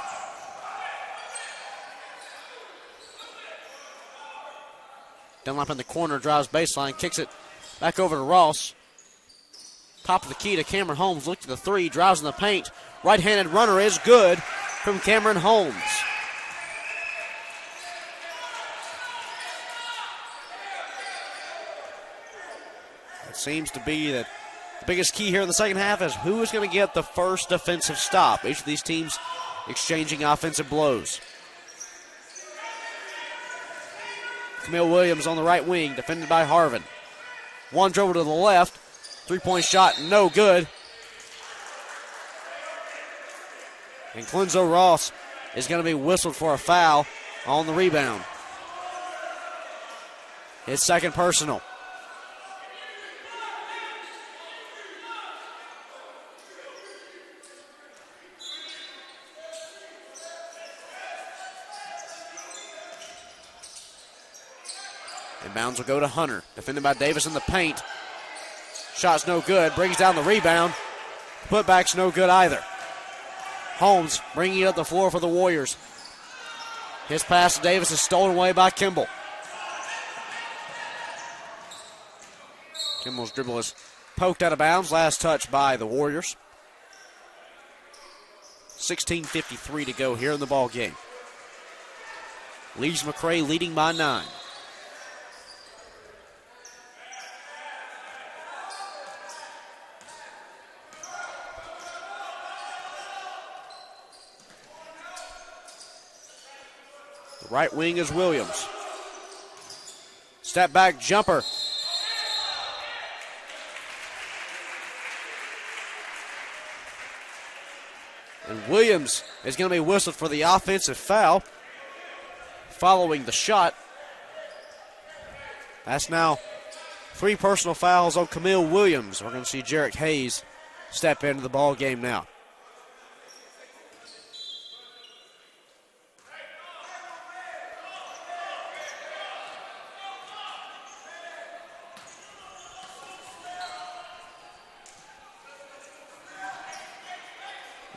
Dunlap in the corner, drives baseline, kicks it back over to Ross. Top of the key to Cameron Holmes, looked at the three, drives in the paint. Right-handed runner is good from Cameron Holmes. Seems to be that the biggest key here in the second half is who is going to get the first defensive stop. Each of these teams exchanging offensive blows. Camille Williams on the right wing, defended by Harvin. One dribble to the left, three-point shot, no good. And Clenzo Ross is going to be whistled for a foul on the rebound. His second personal. Inbounds will go to Hunter, defended by Davis in the paint. Shot's no good, brings down the rebound. Putback's no good either. Holmes bringing it up the floor for the Warriors. His pass to Davis is stolen away by Kimball. Kimball's dribble is poked out of bounds. Last touch by the Warriors. 16:53 to go here in the ball game. Lees McRae leading by 9. The right wing is Williams. Step back jumper. And Williams is going to be whistled for the offensive foul following the shot. That's now 3 personal fouls on Camille Williams. We're going to see Jarek Hayes step into the ball game now.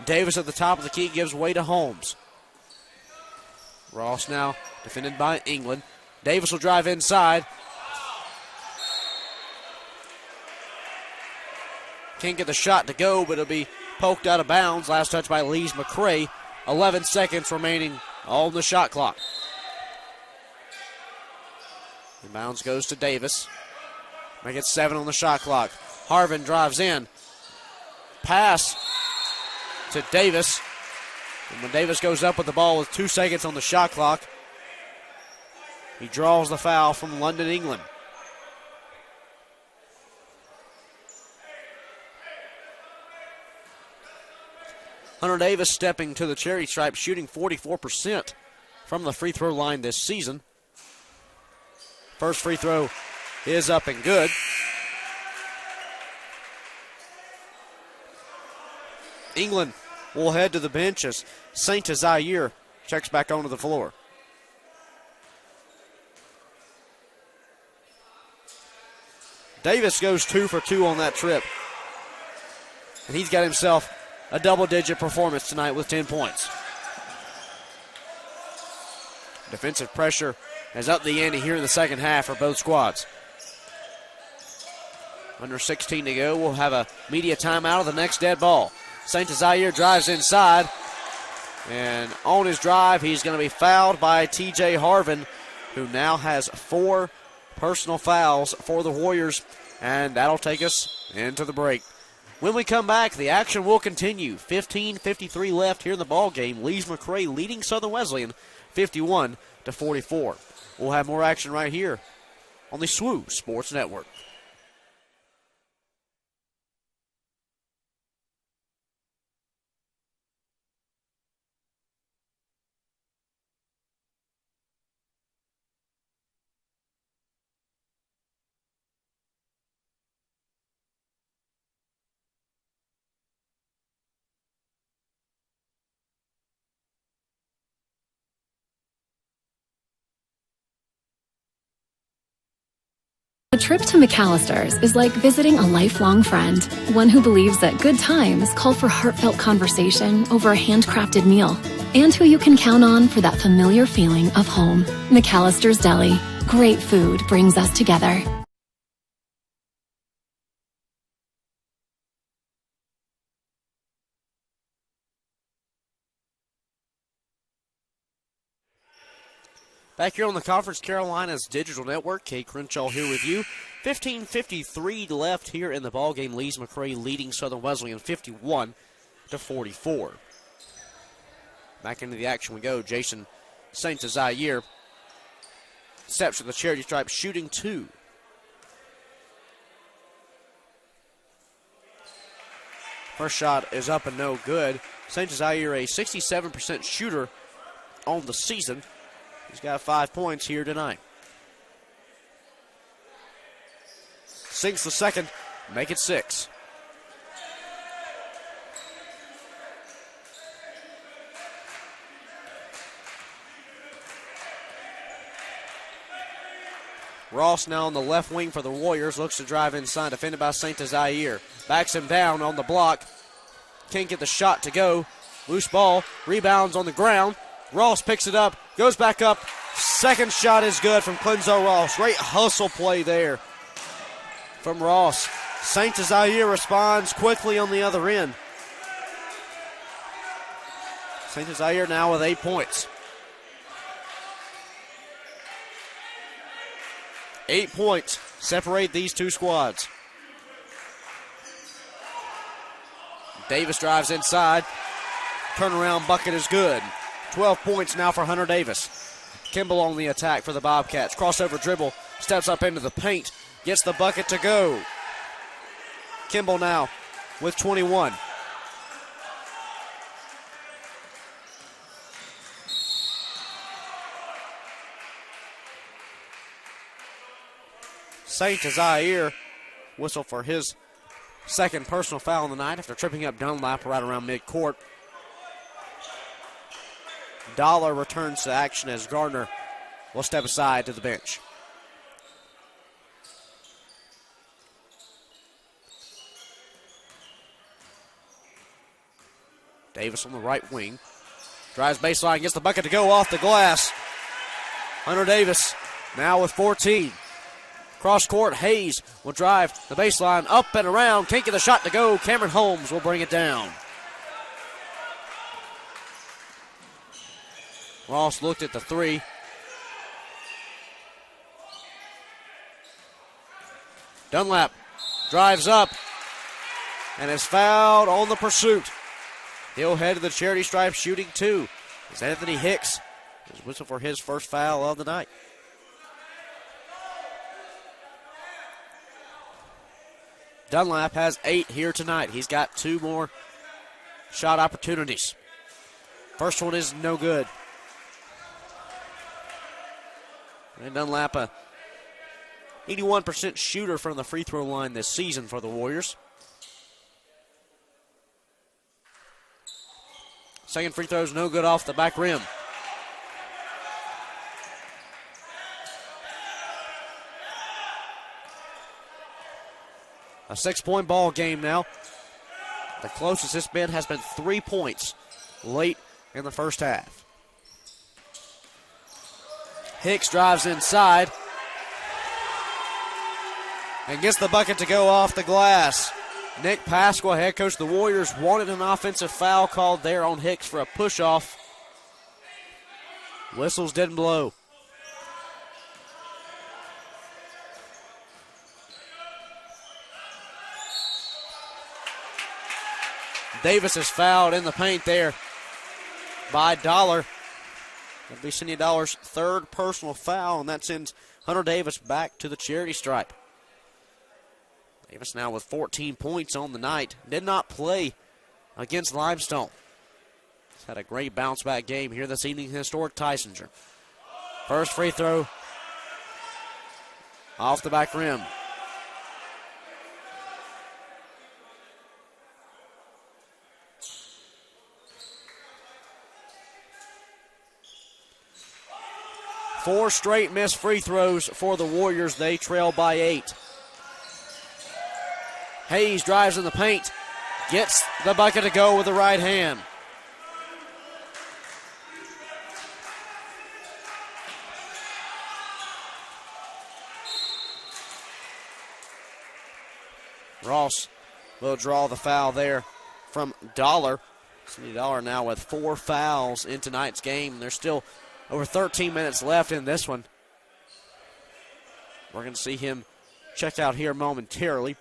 Davis at the top of the key gives way to Holmes. Ross now defended by England. Davis will drive inside. Can't get the shot to go, but it'll be poked out of bounds. Last touch by Lees McRae 11 seconds remaining on the shot clock. Inbounds goes to Davis. Make it 7 on the shot clock. Harvin drives in. Pass to Davis. And when Davis goes up with the ball with 2 seconds on the shot clock, he draws the foul from London, England. Hunter Davis stepping to the cherry stripe, shooting 44% from the free throw line this season. First free throw is up and good. England will head to the bench as St. Zaire checks back onto the floor. Davis goes 2 for 2 on that trip. And he's got himself a double-digit performance tonight with 10 points. Defensive pressure has upped the ante here in the second half for both squads. Under 16 to go, we'll have a media timeout of the next dead ball. St. Zaire drives inside, and on his drive, he's going to be fouled by T.J. Harvin, who now has 4 personal fouls for the Warriors, and that'll take us into the break. When we come back, the action will continue. 15:53 left here in the ball game. Lees-McRae leading Southern Wesleyan 51-44. We'll have more action right here on the SWU Sports Network. A trip to McAllister's is like visiting a lifelong friend, one who believes that good times call for heartfelt conversation over a handcrafted meal, and who you can count on for that familiar feeling of home. McAllister's Deli. Great food brings us together. Back here on the Conference Carolinas Digital Network, Kate Crenshaw here with you. 15:53 left here in the ballgame. Lees-McRae leading Southern Wesleyan 51-44. Back into the action we go. Jason St. Zaire steps to the charity stripe, shooting 2. First shot is up and no good. St. Zaire a 67% shooter on the season. He's got 5 points here tonight. Sinks the second, make it 6. Ross now on the left wing for the Warriors. Looks to drive inside, defended by St. Zaire. Backs him down on the block. Can't get the shot to go. Loose ball, rebounds on the ground. Ross picks it up, goes back up. Second shot is good from Clenzo Ross. Great hustle play there from Ross. St. Zaire responds quickly on the other end. St. Zaire now with 8 points. 8 points separate these two squads. Davis drives inside. Turnaround bucket is good. 12 points now for Hunter Davis. Kimball on the attack for the Bobcats. Crossover dribble, steps up into the paint, gets the bucket to go. Kimball now with 21. St. Zaire whistle for his second personal foul of the night after tripping up Dunlap right around midcourt. Dollar returns to action as Gardner will step aside to the bench. Davis on the right wing. Drives baseline, gets the bucket to go off the glass. Hunter Davis now with 14. Cross court, Hayes will drive the baseline up and around. Can't get the shot to go. Cameron Holmes will bring it down. Ross looked at the three. Dunlap drives up and is fouled on the pursuit. He'll head to the charity stripe shooting two. As Anthony Hicks is whistled for his first foul of the night. Dunlap has 8 here tonight. He's got 2 more shot opportunities. First one is no good. And Dunlap, a 81% shooter from the free throw line this season for the Warriors. Second free throw is no good off the back rim. A 6-point ball game now. The closest it's been has been 3 points late in the first half. Hicks drives inside and gets the bucket to go off the glass. Nick Pasqua, head coach of the Warriors, wanted an offensive foul called there on Hicks for a push-off. Whistles didn't blow. Davis is fouled in the paint there by Dollar. That'll be Cindy Dollar's 3rd personal foul, and that sends Hunter Davis back to the charity stripe. Davis now with 14 points on the night. Did not play against Limestone. He's had a great bounce-back game here this evening, historic Tysinger. First free throw off the back rim. Four straight missed free throws for the Warriors. They trail by 8. Hayes drives in the paint, gets the bucket to go with the right hand. Ross will draw the foul there from Dollar. Cindy Dollar now with 4 fouls in tonight's game. There's still over 13 minutes left in this one. We're going to see him check out here momentarily.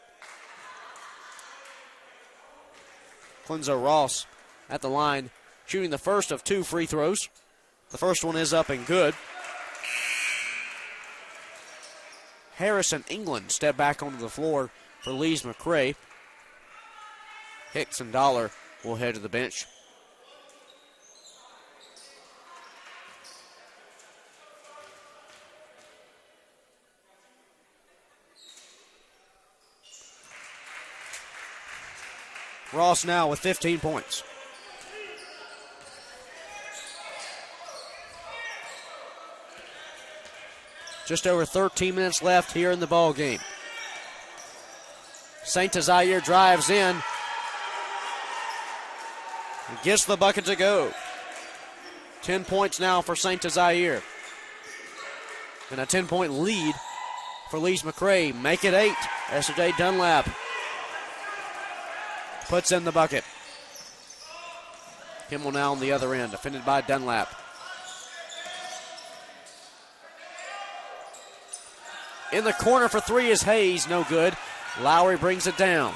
Clenzo Ross at the line, shooting the first of 2 free throws. The first one is up and good. Harris and England step back onto the floor for Lees McRae. Hicks and Dollar will head to the bench. Ross now with 15 points. Just over 13 minutes left here in the ball game. St. Desire drives in. Gets the bucket to go. 10 points now for St. Desire. And a 10-point lead for Lees McRae. Make it 8. SJ Dunlap puts in the bucket. Kimmel now on the other end, defended by Dunlap. In the corner for 3 is Hayes, no good. Lowry brings it down.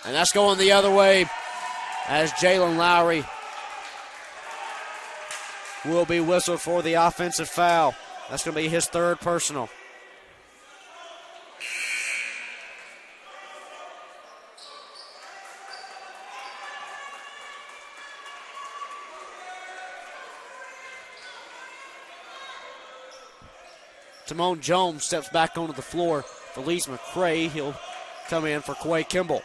And that's going the other way as Jalen Lowry will be whistled for the offensive foul. That's going to be his 3rd personal. Timon Jones steps back onto the floor for Lees McRae. He'll come in for Quay Kimball.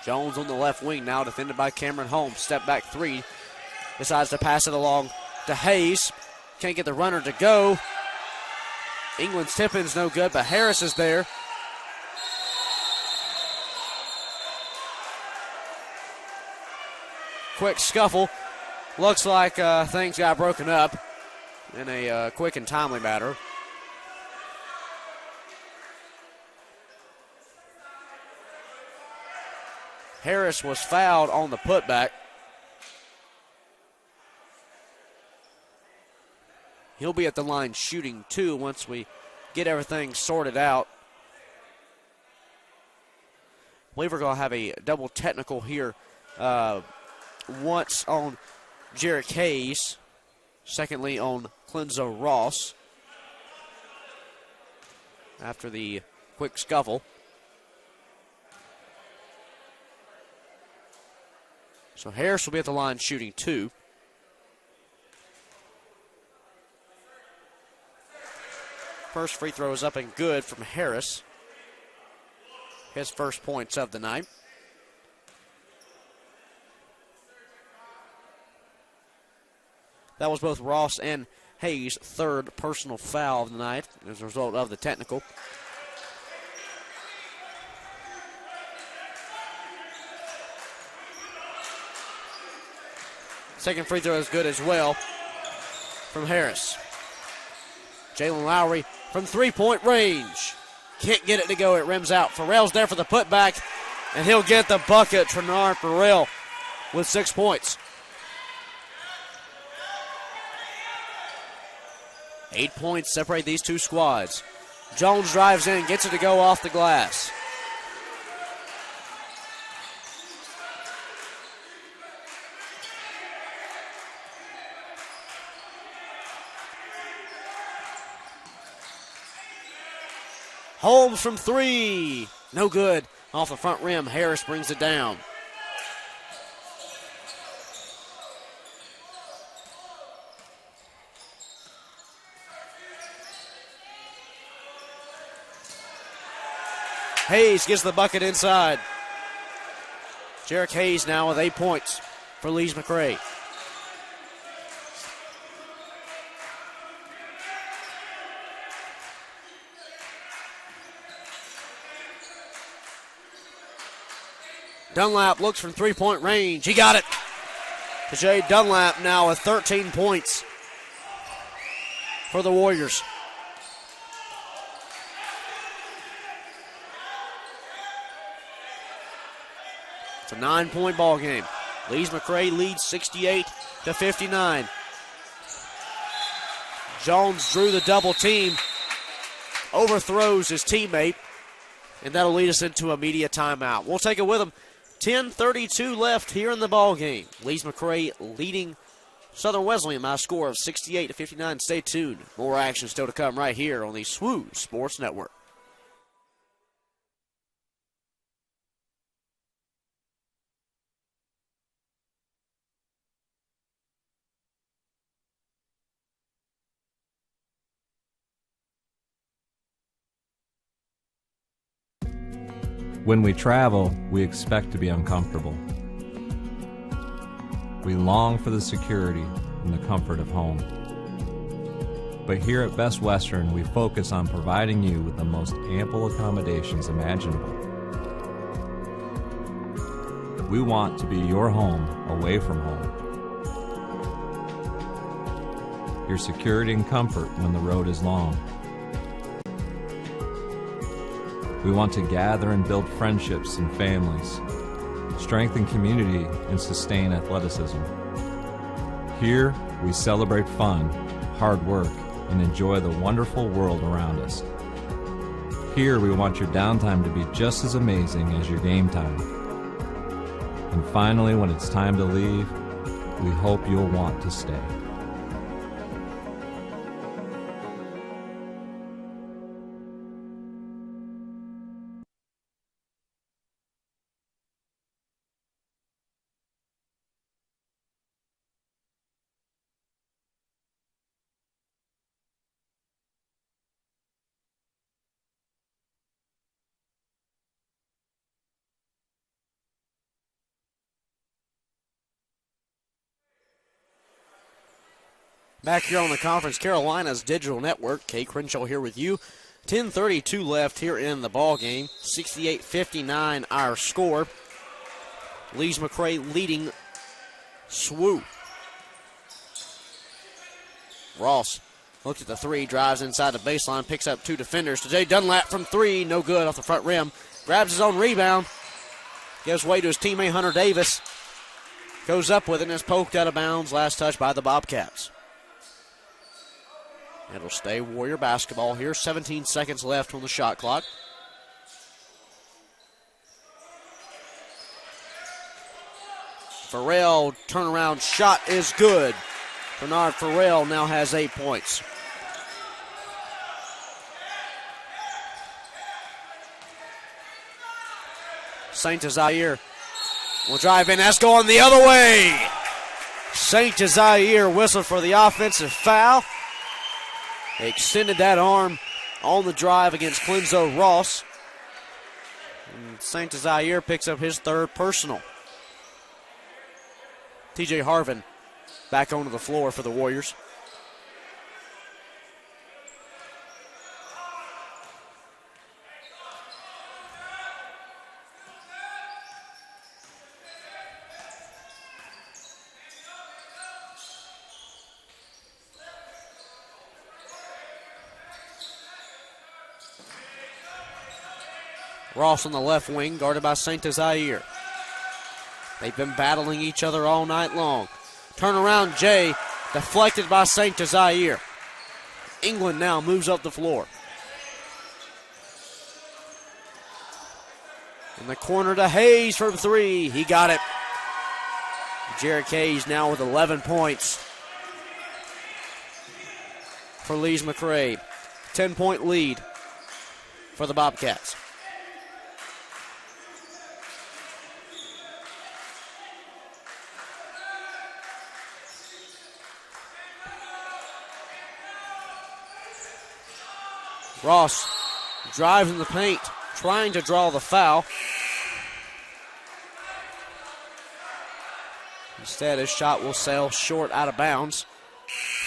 Jones on the left wing now, defended by Cameron Holmes. Step back 3. Decides to pass it along to Hayes. Can't get the runner to go. England's tip-in's no good, but Harris is there. Quick scuffle. Looks like things got broken up in a quick and timely manner. Harris was fouled on the putback. He'll be at the line shooting 2 once we get everything sorted out. I believe we're going to have a double technical here. Once on Jarek Hayes, secondly on Clenzo Ross. After the quick scuffle. So Harris will be at the line shooting 2. First free throw is up and good from Harris. His first points of the night. That was both Ross and Hayes' third personal foul of the night as a result of the technical. Second free throw is good as well from Harris. Jalen Lowry from three-point range. Can't get it to go. It rims out. Farrell's there for the putback, and he'll get the bucket. Trenard Farrell with 6 points. 8 points separate these two squads. Jones drives in, gets it to go off the glass. Holmes from 3. No good. Off the front rim. Harris brings it down. Hayes gets the bucket inside. Jarek Hayes now with 8 points for Lees McRae. Dunlap looks from three-point range. He got it. Tajay Dunlap now with 13 points for the Warriors. It's a 9-point ball game. Lees McRae leads 68-59. Jones drew the double team, overthrows his teammate, and that'll lead us into a media timeout. We'll take it with him. 10:32 left here in the ball game. Lees McRae leading Southern Wesleyan by a score of 68-59. Stay tuned. More action still to come right here on the SWU Sports Network. When we travel, we expect to be uncomfortable. We long for the security and the comfort of home. But here at Best Western, we focus on providing you with the most ample accommodations imaginable. We want to be your home away from home. Your security and comfort when the road is long. We want to gather and build friendships and families, strengthen community, and sustain athleticism. Here, we celebrate fun, hard work, and enjoy the wonderful world around us. Here, we want your downtime to be just as amazing as your game time. And finally, when it's time to leave, we hope you'll want to stay. Back here on the Conference Carolinas Digital Network, Kay Crenshaw here with you. 10:32 left here in the ball game. 68-59 our score. Lees McRae leading SWU. Ross looks at the three, drives inside the baseline, picks up two defenders. Tajay Dunlap from 3, no good off the front rim. Grabs his own rebound. Gives way to his teammate Hunter Davis. Goes up with it and is poked out of bounds. Last touch by the Bobcats. It'll stay Warrior basketball here. 17 seconds left on the shot clock. Farrell turnaround shot is good. Bernard Farrell now has 8 points. St. Desire will drive in. That's going the other way. St. Desire whistled for the offensive foul. Extended that arm on the drive against Clenzo Ross. And St. Desire picks up his third personal. TJ Harvin back onto the floor for the Warriors. Ross on the left wing, guarded by St. Desire. They've been battling each other all night long. Turnaround Jay, deflected by St. Desire. England now moves up the floor. In the corner to Hayes from three. He got it. Jarek Hayes now with 11 points for Lees McRae. 10-point lead for the Bobcats. Ross drives in the paint, trying to draw the foul. Instead, his shot will sail short out of bounds.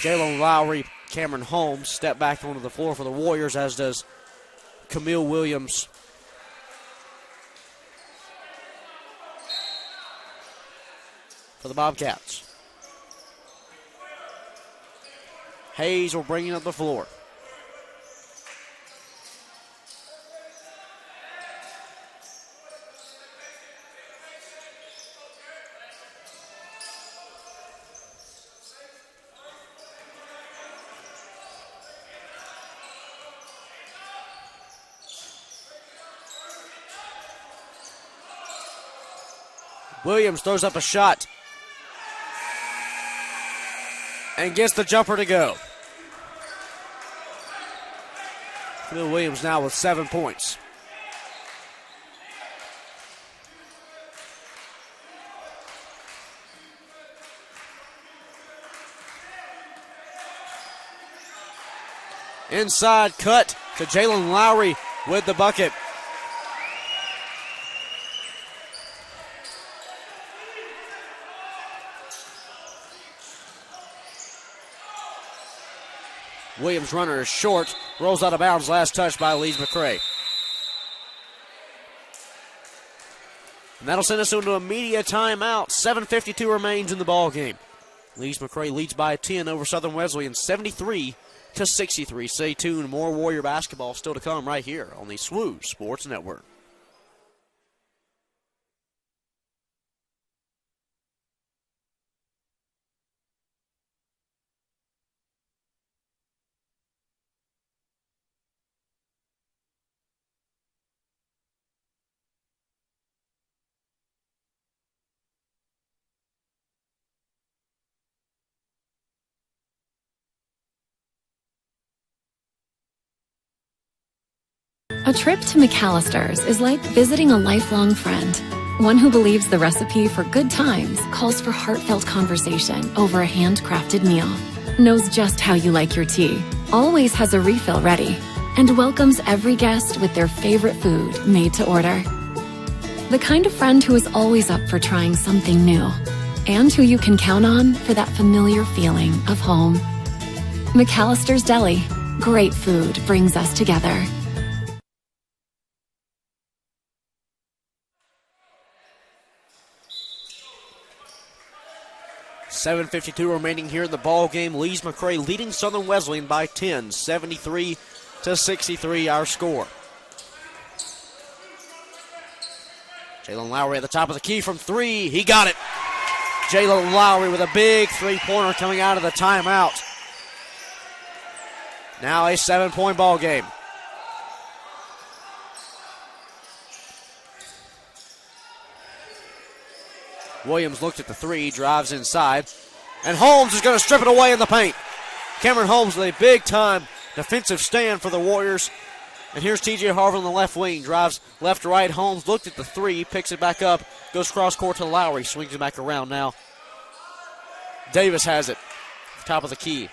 Jalen Lowry, Cameron Holmes step back onto the floor for the Warriors, as does Camille Williams. For the Bobcats. Hayes will bring it up the floor. Williams throws up a shot and gets the jumper to go. Phil Williams now with 7 points. Inside cut to Jalen Lowry with the bucket. Williams' runner is short, rolls out of bounds, last touch by Lees McRae. And that'll send us into a media timeout. 7:52 remains in the ball game. Lees McRae leads by 10 over Southern Wesleyan, 73-63. Stay tuned, more Warrior basketball still to come right here on the SWU Sports Network. A trip to McAllister's is like visiting a lifelong friend. One who believes the recipe for good times calls for heartfelt conversation over a handcrafted meal. Knows just how you like your tea, always has a refill ready, and welcomes every guest with their favorite food made to order. The kind of friend who is always up for trying something new, and who you can count on for that familiar feeling of home. McAllister's Deli. Great food brings us together. 7:52 remaining here in the ball game. Lees McRae leading Southern Wesleyan by 10, 73-63 our score. Jalen Lowry at the top of the key from three. He got it. Jalen Lowry with a big three-pointer coming out of the timeout. Now a 7-point ball game. Williams looked at the three, drives inside, and Holmes is going to strip it away in the paint. Cameron Holmes with a big-time defensive stand for the Warriors. And here's T.J. Harvin on the left wing, drives left to right. Holmes looked at the three, picks it back up, goes cross-court to Lowry, swings it back around now. Davis has it, top of the key.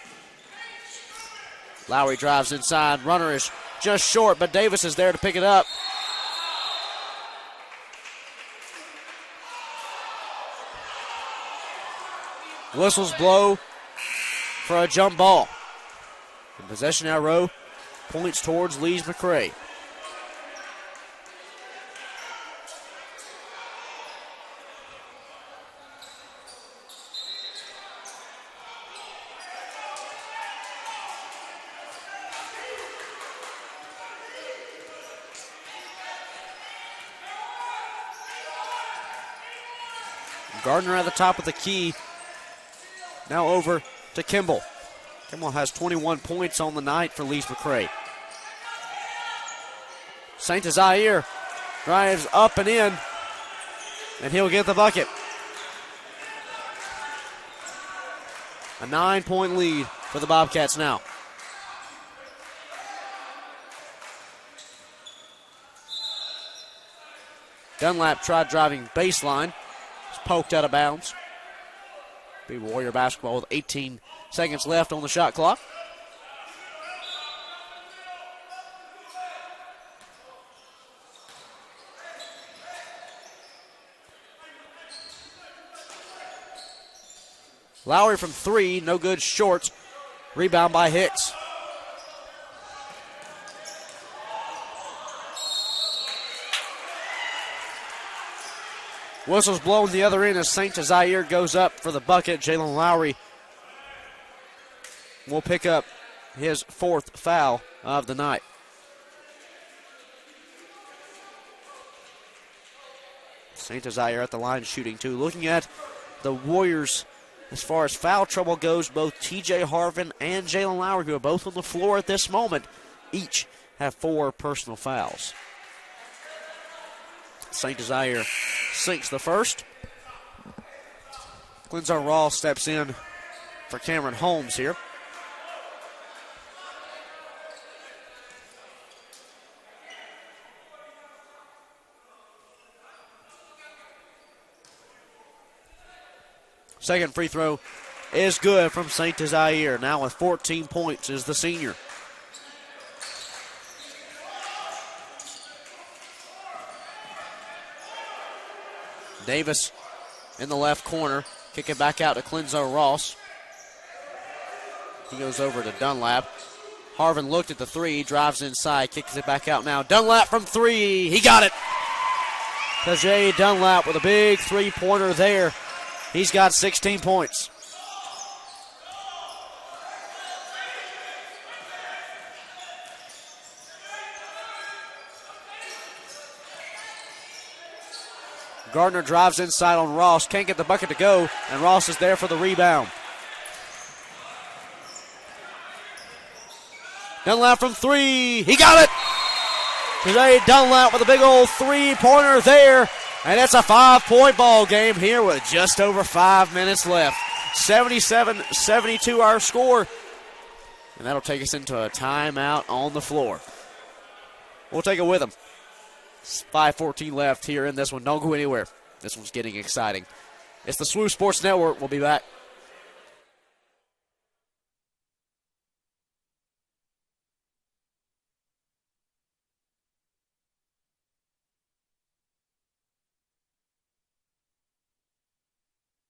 Lowry drives inside, runner is just short, but Davis is there to pick it up. Whistles blow for a jump ball. In possession arrow points towards Lees McRae. Gardner at the top of the key. Now over to Kimball. Kimball has 21 points on the night for Lees McRae. St. Desire drives up and in, and he'll get the bucket. A 9-point lead for the Bobcats now. Dunlap tried driving baseline. It's poked out of bounds. Be Warrior basketball with 18 seconds left on the shot clock. Lowry from three, no good, short. Rebound by Hicks. Whistle's blown the other end as St. Desire goes up for the bucket. Jalen Lowry will pick up his fourth foul of the night. St. Desire at the line shooting two. Looking at the Warriors as far as foul trouble goes, both T.J. Harvin and Jalen Lowry, who are both on the floor at this moment, each have 4 personal fouls. St. Desire sinks the first. Clinton Ross steps in for Cameron Holmes here. Second free throw is good from St. Desire. Now with 14 points is the senior. Davis in the left corner. Kick it back out to Clinzo Ross. He goes over to Dunlap. Harvin looked at the three, drives inside, kicks it back out now. Dunlap from three. He got it. Tajay Dunlap with a big three-pointer there. He's got 16 points. Gardner drives inside on Ross. Can't get the bucket to go, and Ross is there for the rebound. Dunlap from three. He got it. Today Dunlap with a big old three-pointer there. And it's a 5-point ball game here with just over 5 minutes left. 77-72 our score. And that'll take us into a timeout on the floor. We'll take it with them. 5:14 left here in this one. Don't go anywhere. This one's getting exciting. It's the SWU Sports Network. We'll be back.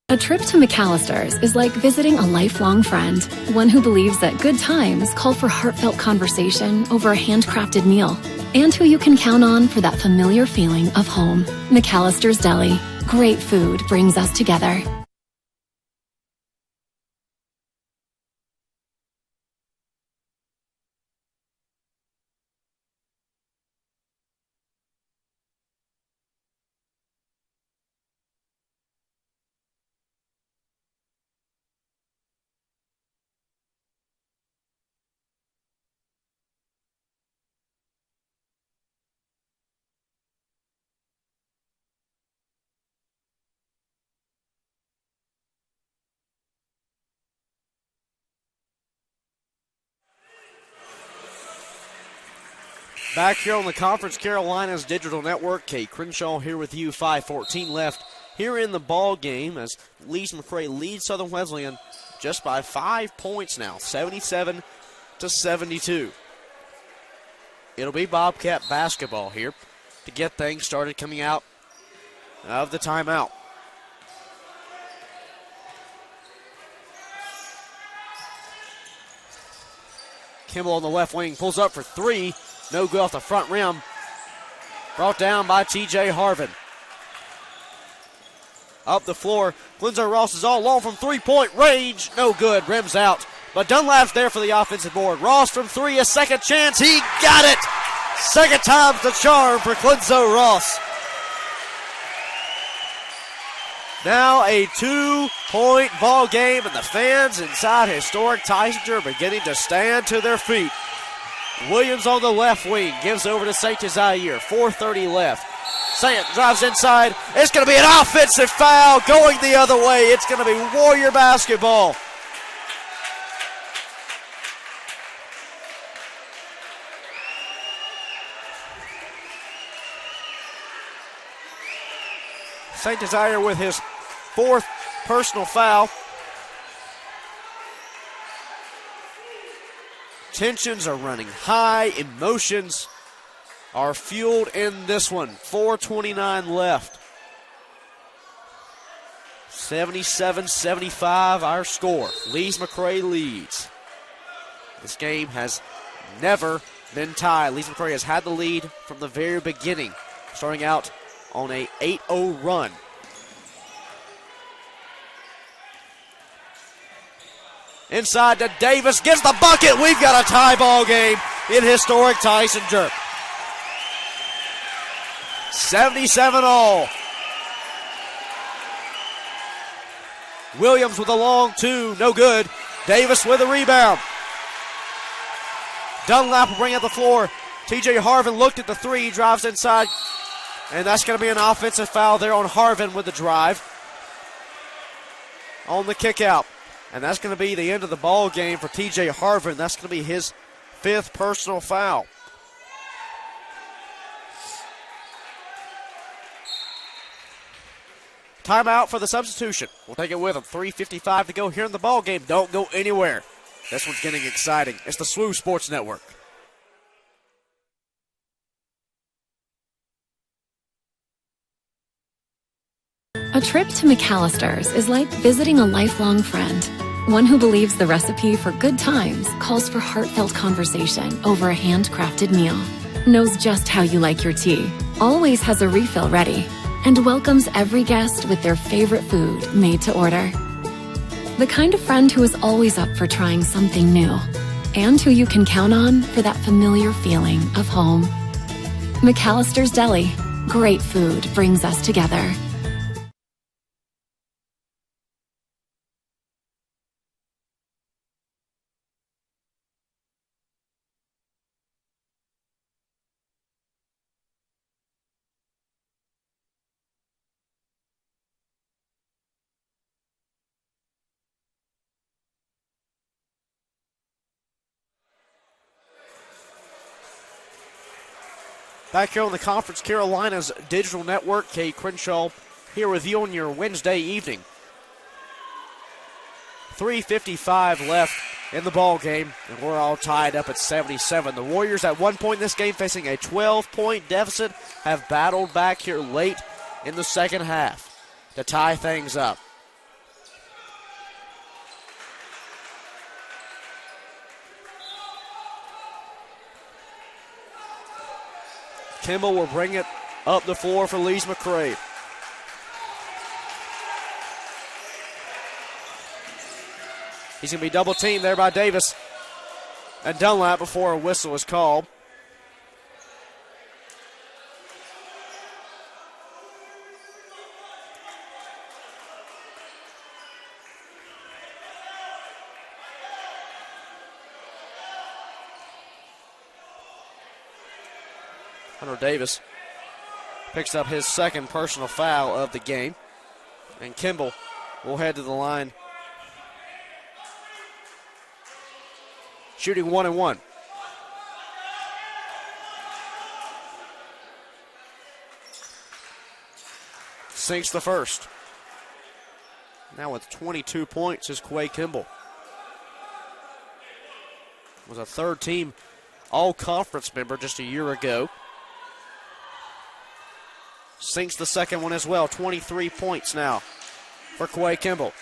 A trip to McAllister's is like visiting a lifelong friend, one who believes that good times call for heartfelt conversation over a handcrafted meal, and who you can count on for that familiar feeling of home. McAllister's Deli. Great food brings us together. Back here on the Conference Carolinas Digital Network, Kate Crenshaw here with you. 5:14 left here in the ball game as Lees McRae leads Southern Wesleyan just by 5 points now, 77-72. It'll be Bobcat basketball here to get things started coming out of the timeout. Kimball on the left wing pulls up for three. No good off the front rim. Brought down by TJ Harvin. Up the floor, Glenzo Ross is all alone from three-point range. No good, rims out. But Dunlap's there for the offensive board. Ross from three, a second chance. He got it! Second time's the charm for Glenzo Ross. Now a 2-point ball game, and the fans inside historic Tysinger are beginning to stand to their feet. Williams on the left wing gives over to St. Desire. 4:30 left. St. drives inside. It's going to be an offensive foul going the other way. It's going to be Warrior basketball. St. Desire with his fourth personal foul. Tensions are running high. Emotions are fueled in this one. 4:29 left. 77-75 our score. Lees McRae leads. This game has never been tied. Lees McRae has had the lead from the very beginning, starting out on a 8-0 run. Inside to Davis, gets the bucket. We've got a tie ball game in historic Tysinger. 77-all. Williams with a long two, no good. Davis with a rebound. Dunlap will bring up the floor. TJ Harvin looked at the three, drives inside, and that's going to be an offensive foul there on Harvin with the drive. On the kick out. And that's going to be the end of the ball game for TJ Harvin. That's going to be his fifth personal foul. Timeout for the substitution. We'll take it with him. 3:55 to go here in the ball game. Don't go anywhere. This one's getting exciting. It's the SWU Sports Network. A trip to McAllister's is like visiting a lifelong friend. One who believes the recipe for good times calls for heartfelt conversation over a handcrafted meal. Knows just how you like your tea. Always has a refill ready. And welcomes every guest with their favorite food made to order. The kind of friend who is always up for trying something new. And who you can count on for that familiar feeling of home. McAllister's Deli. Great food brings us together. Back here on the Conference Carolinas Digital Network, Kate Crenshaw here with you on your Wednesday evening. 3:55 left in the ball game, and we're all tied up at 77. The Warriors at one point in this game facing a 12-point deficit have battled back here late in the second half to tie things up. Kimball will bring it up the floor for Lees McRae. He's going to be double teamed there by Davis and Dunlap before a whistle is called. Hunter Davis picks up his second personal foul of the game. And Kimball will head to the line, shooting 1-1. sinks the first. Now with 22 points is Quay Kimball. Was a third-team all-conference member just a year ago. Sinks the second one as well. 23 points now for Quay Kimball.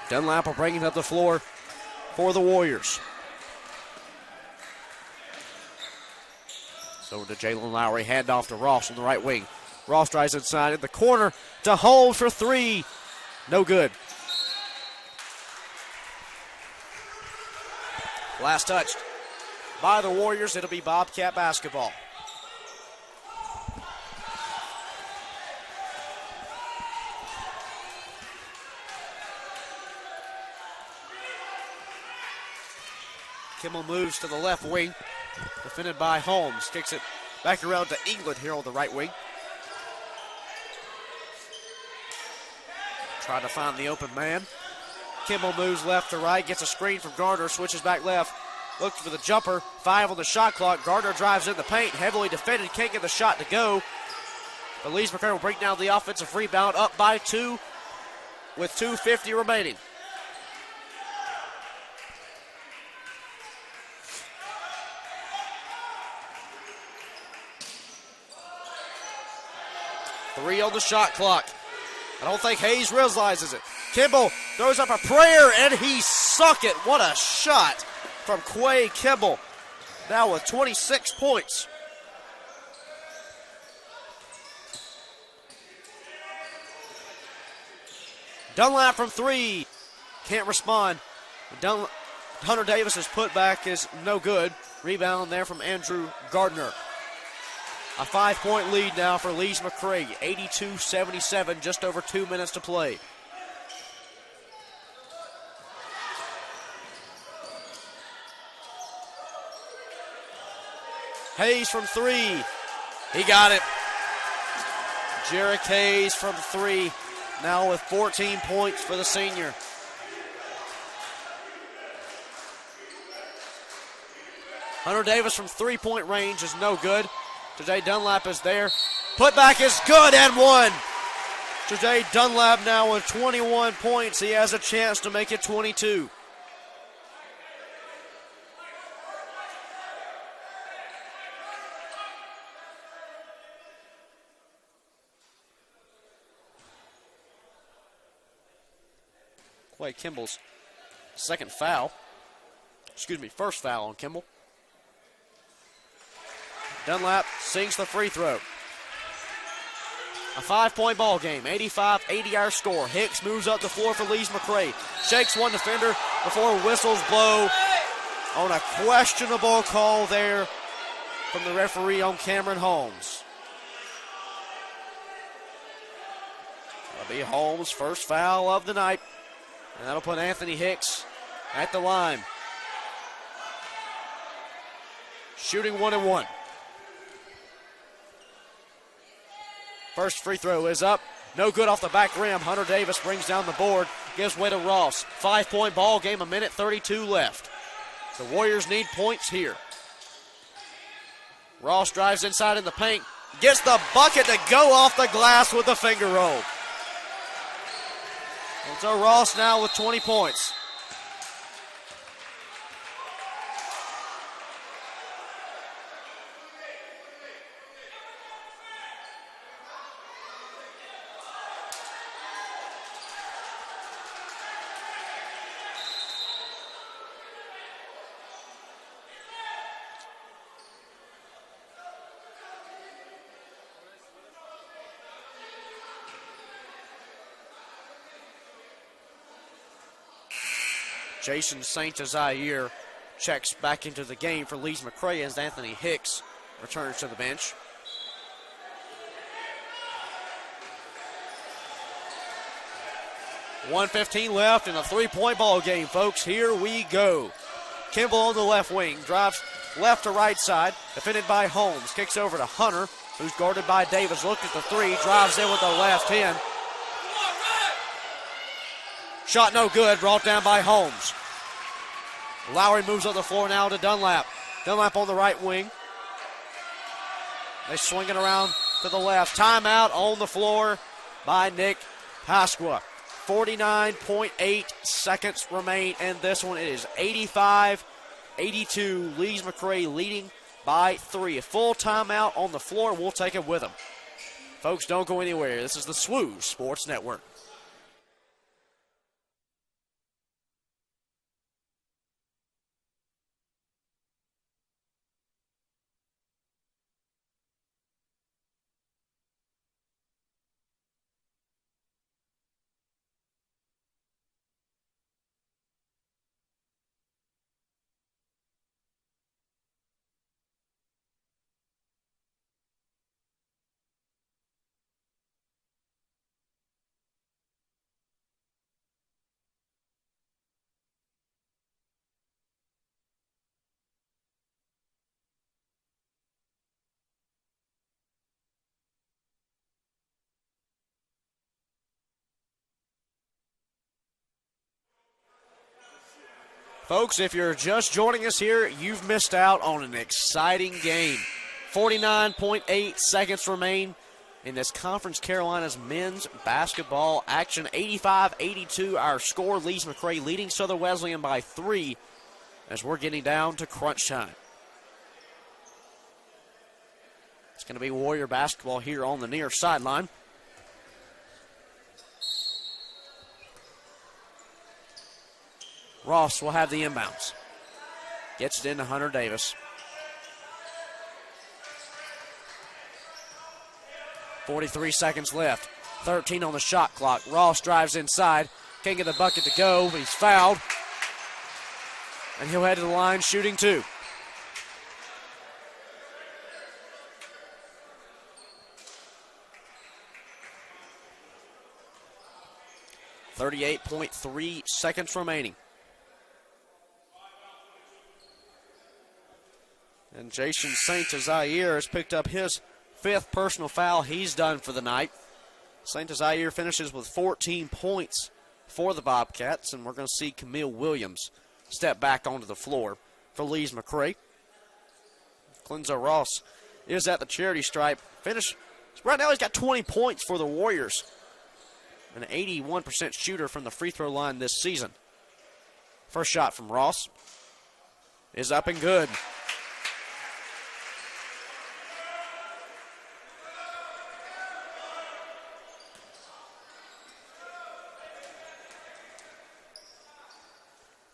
Dunlap will bring it up the floor for the Warriors. So to Jalen Lowry, handoff to Ross on the right wing. Ross drives inside in the corner to Holmes for three. No good. Last touched by the Warriors. It'll be Bobcat basketball. Kimball moves to the left wing, defended by Holmes. Kicks it back around to England here on the right wing. Trying to find the open man. Kimball moves left to right, gets a screen from Gardner, switches back left, looks for the jumper, 5 on the shot clock. Gardner drives in the paint, heavily defended, can't get the shot to go. But Lees McCray will break down the offensive rebound, up by 2 with 2:50 remaining. Three on the shot clock. I don't think Hayes realizes it. Kimball throws up a prayer, and he sunk it. What a shot from Quay Kimball. Now with 26 points. Dunlap from three. Can't respond. Hunter Davis's putback is no good. Rebound there from Andrew Gardner. A 5-point lead now for Lees McCray, 82-77, just over 2 minutes to play. Hayes from three. He got it. Jarek Hayes from three, now with 14 points for the senior. Hunter Davis from three-point range is no good. Today Dunlap is there. Putback is good and one. Today Dunlap now with 21 points. He has a chance to make it 22. Quay Kimball's first foul on Kimball. Dunlap sinks the free throw. A 5-point ball game, 85-80 our score. Hicks moves up the floor for Lees McCray. Shakes one defender before whistles blow on a questionable call there from the referee on Cameron Holmes. That'll be Holmes' first foul of the night. And that'll put Anthony Hicks at the line. Shooting 1-1. First free throw is up. No good off the back rim. Hunter Davis brings down the board. Gives way to Ross. 5-point ball game, 1:32 left. The Warriors need points here. Ross drives inside in the paint. Gets the bucket to go off the glass with the finger roll. And so Ross now with 20 points. Jason St. Zaire checks back into the game for Lees McCray as Anthony Hicks returns to the bench. .115 left in a 3-point ball game, folks. Here we go. Kimball on the left wing, drives left to right side, defended by Holmes. Kicks over to Hunter, who's guarded by Davis. Looked at the three, drives in with the left hand. Shot no good, brought down by Holmes. Lowry moves on the floor now to Dunlap. Dunlap on the right wing. They swing it around to the left. Timeout on the floor by Nick Pasqua. 49.8 seconds remain in this one. It is 85-82. Lees McRae leading by 3. A full timeout on the floor. We'll take it with them. Folks, don't go anywhere. This is the SWU Sports Network. Folks, if you're just joining us here, you've missed out on an exciting game. 49.8 seconds remain in this Conference Carolinas men's basketball action. 85-82 our score. Lees McRae leading Southern Wesleyan by 3 as we're getting down to crunch time. It's going to be Warrior basketball here on the near sideline. Ross will have the inbounds. Gets it into Hunter Davis. 43 seconds left. 13 on the shot clock. Ross drives inside. Can't get the bucket to go. He's fouled. And he'll head to the line shooting 2. .3 seconds remaining. And Jason Saint-Azaire has picked up his 5th personal foul he's done for the night. Saint-Azaire finishes with 14 points for the Bobcats, and we're going to see Camille Williams step back onto the floor for Lees McRae. Clenzo Ross is at the charity stripe. Right now he's got 20 points for the Warriors. An 81% shooter from the free throw line this season. First shot from Ross is up and good.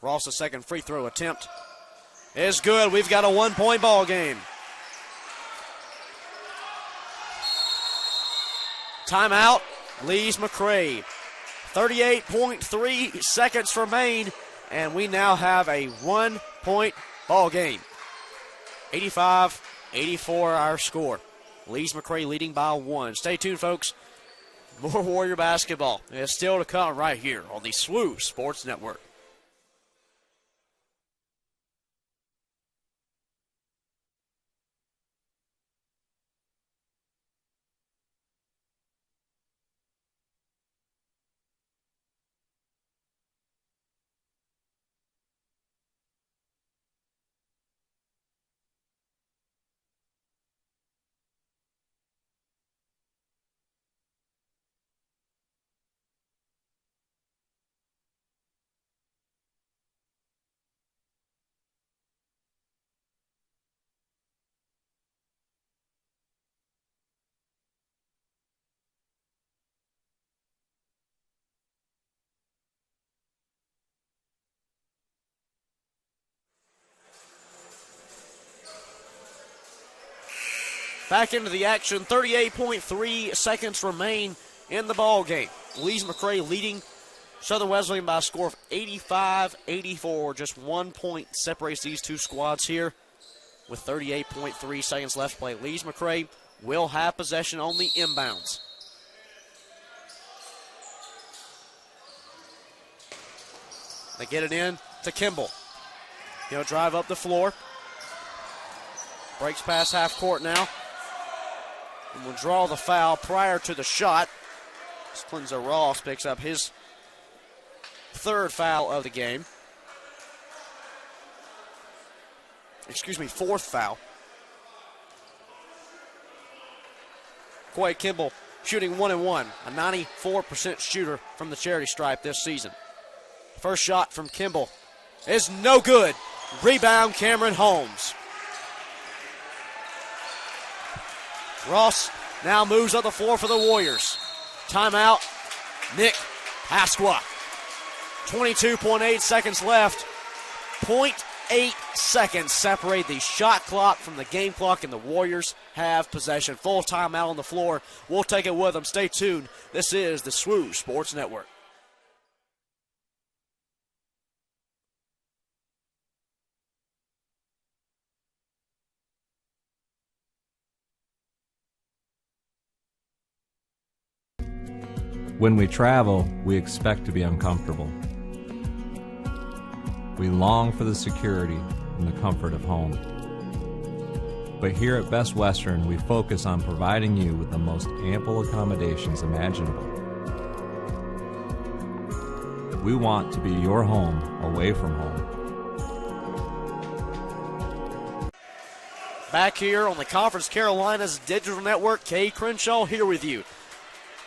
Ross' second free throw attempt is good. We've got a 1-point ball game. Timeout, Lees McRae. 38.3 seconds remain, and we now have a 1-point ball game. 85-84 our score. Lees McRae leading by 1. Stay tuned, folks. More Warrior basketball is still to come right here on the SWU Sports Network. Back into the action, 38.3 seconds remain in the ball game. Lees McRae leading Southern Wesleyan by a score of 85-84. Just 1 point separates these two squads here with 38.3 seconds left to play. Lees McRae will have possession on the inbounds. They get it in to Kimball. He'll drive up the floor. Breaks past half court now. And will draw the foul prior to the shot. Clenzo Ross picks up his 3rd foul of the game. 4th foul. McQuay Kimball shooting 1-1, a 94% shooter from the charity stripe this season. First shot from Kimball is no good. Rebound, Cameron Holmes. Ross now moves up the floor for the Warriors. Timeout, Nick Pasqua. 22.8 seconds left. 0.8 seconds separate the shot clock from the game clock, and the Warriors have possession. Full timeout on the floor. We'll take it with them. Stay tuned. This is the Swoosh Sports Network. When we travel, we expect to be uncomfortable. We long for the security and the comfort of home. But here at Best Western, we focus on providing you with the most ample accommodations imaginable. We want to be your home away from home. Back here on the Conference Carolinas Digital Network, Kay Crenshaw here with you.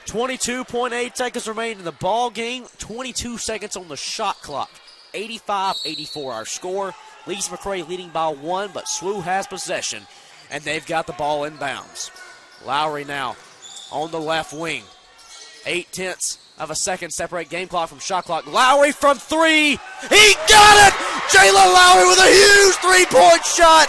22.8 seconds remain in the ball game. 22 seconds on the shot clock. 85-84 our score. Lees McRae leading by 1, but SWU has possession, and they've got the ball in bounds. Lowry now on the left wing. 0.8 of a second separate game clock from shot clock. Lowry from 3. He got it! Jalen Lowry with a huge three-point shot.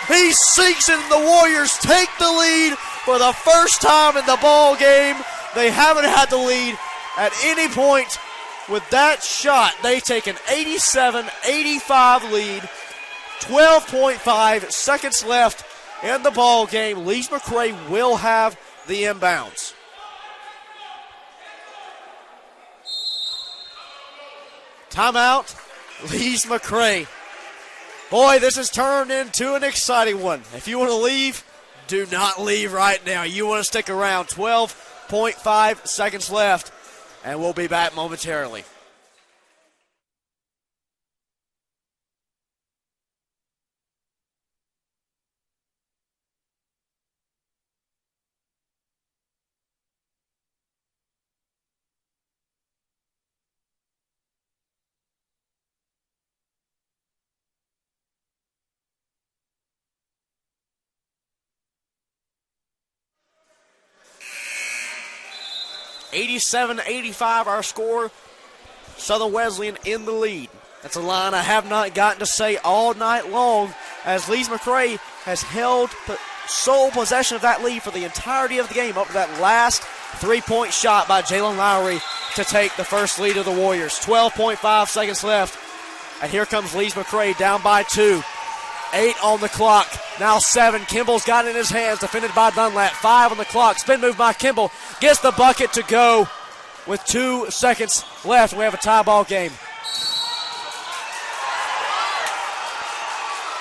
He sinks it, and the Warriors take the lead for the first time in the ball game. They haven't had the lead at any point. With that shot, they take an 87-85 lead. 12.5 seconds left in the ball game. Lees McRae will have the inbounds. Timeout, Lees McRae. Boy, this has turned into an exciting one. If you want to leave, do not leave right now. You want to stick around. 12.5 seconds left, and we'll be back momentarily. (87-85) our score. Southern Wesleyan in the lead. That's a line I have not gotten to say all night long, as Lees McRae has held sole possession of that lead for the entirety of the game, up to that last three-point shot by Jalen Lowry to take the first lead of the Warriors. 12.5 seconds left, and here comes Lees McRae down by 2. 8 on the clock, now 7. Kimball's got it in his hands, defended by Dunlap. 5 on the clock, spin move by Kimball, gets the bucket to go with 2 seconds left. We have a tie ball game.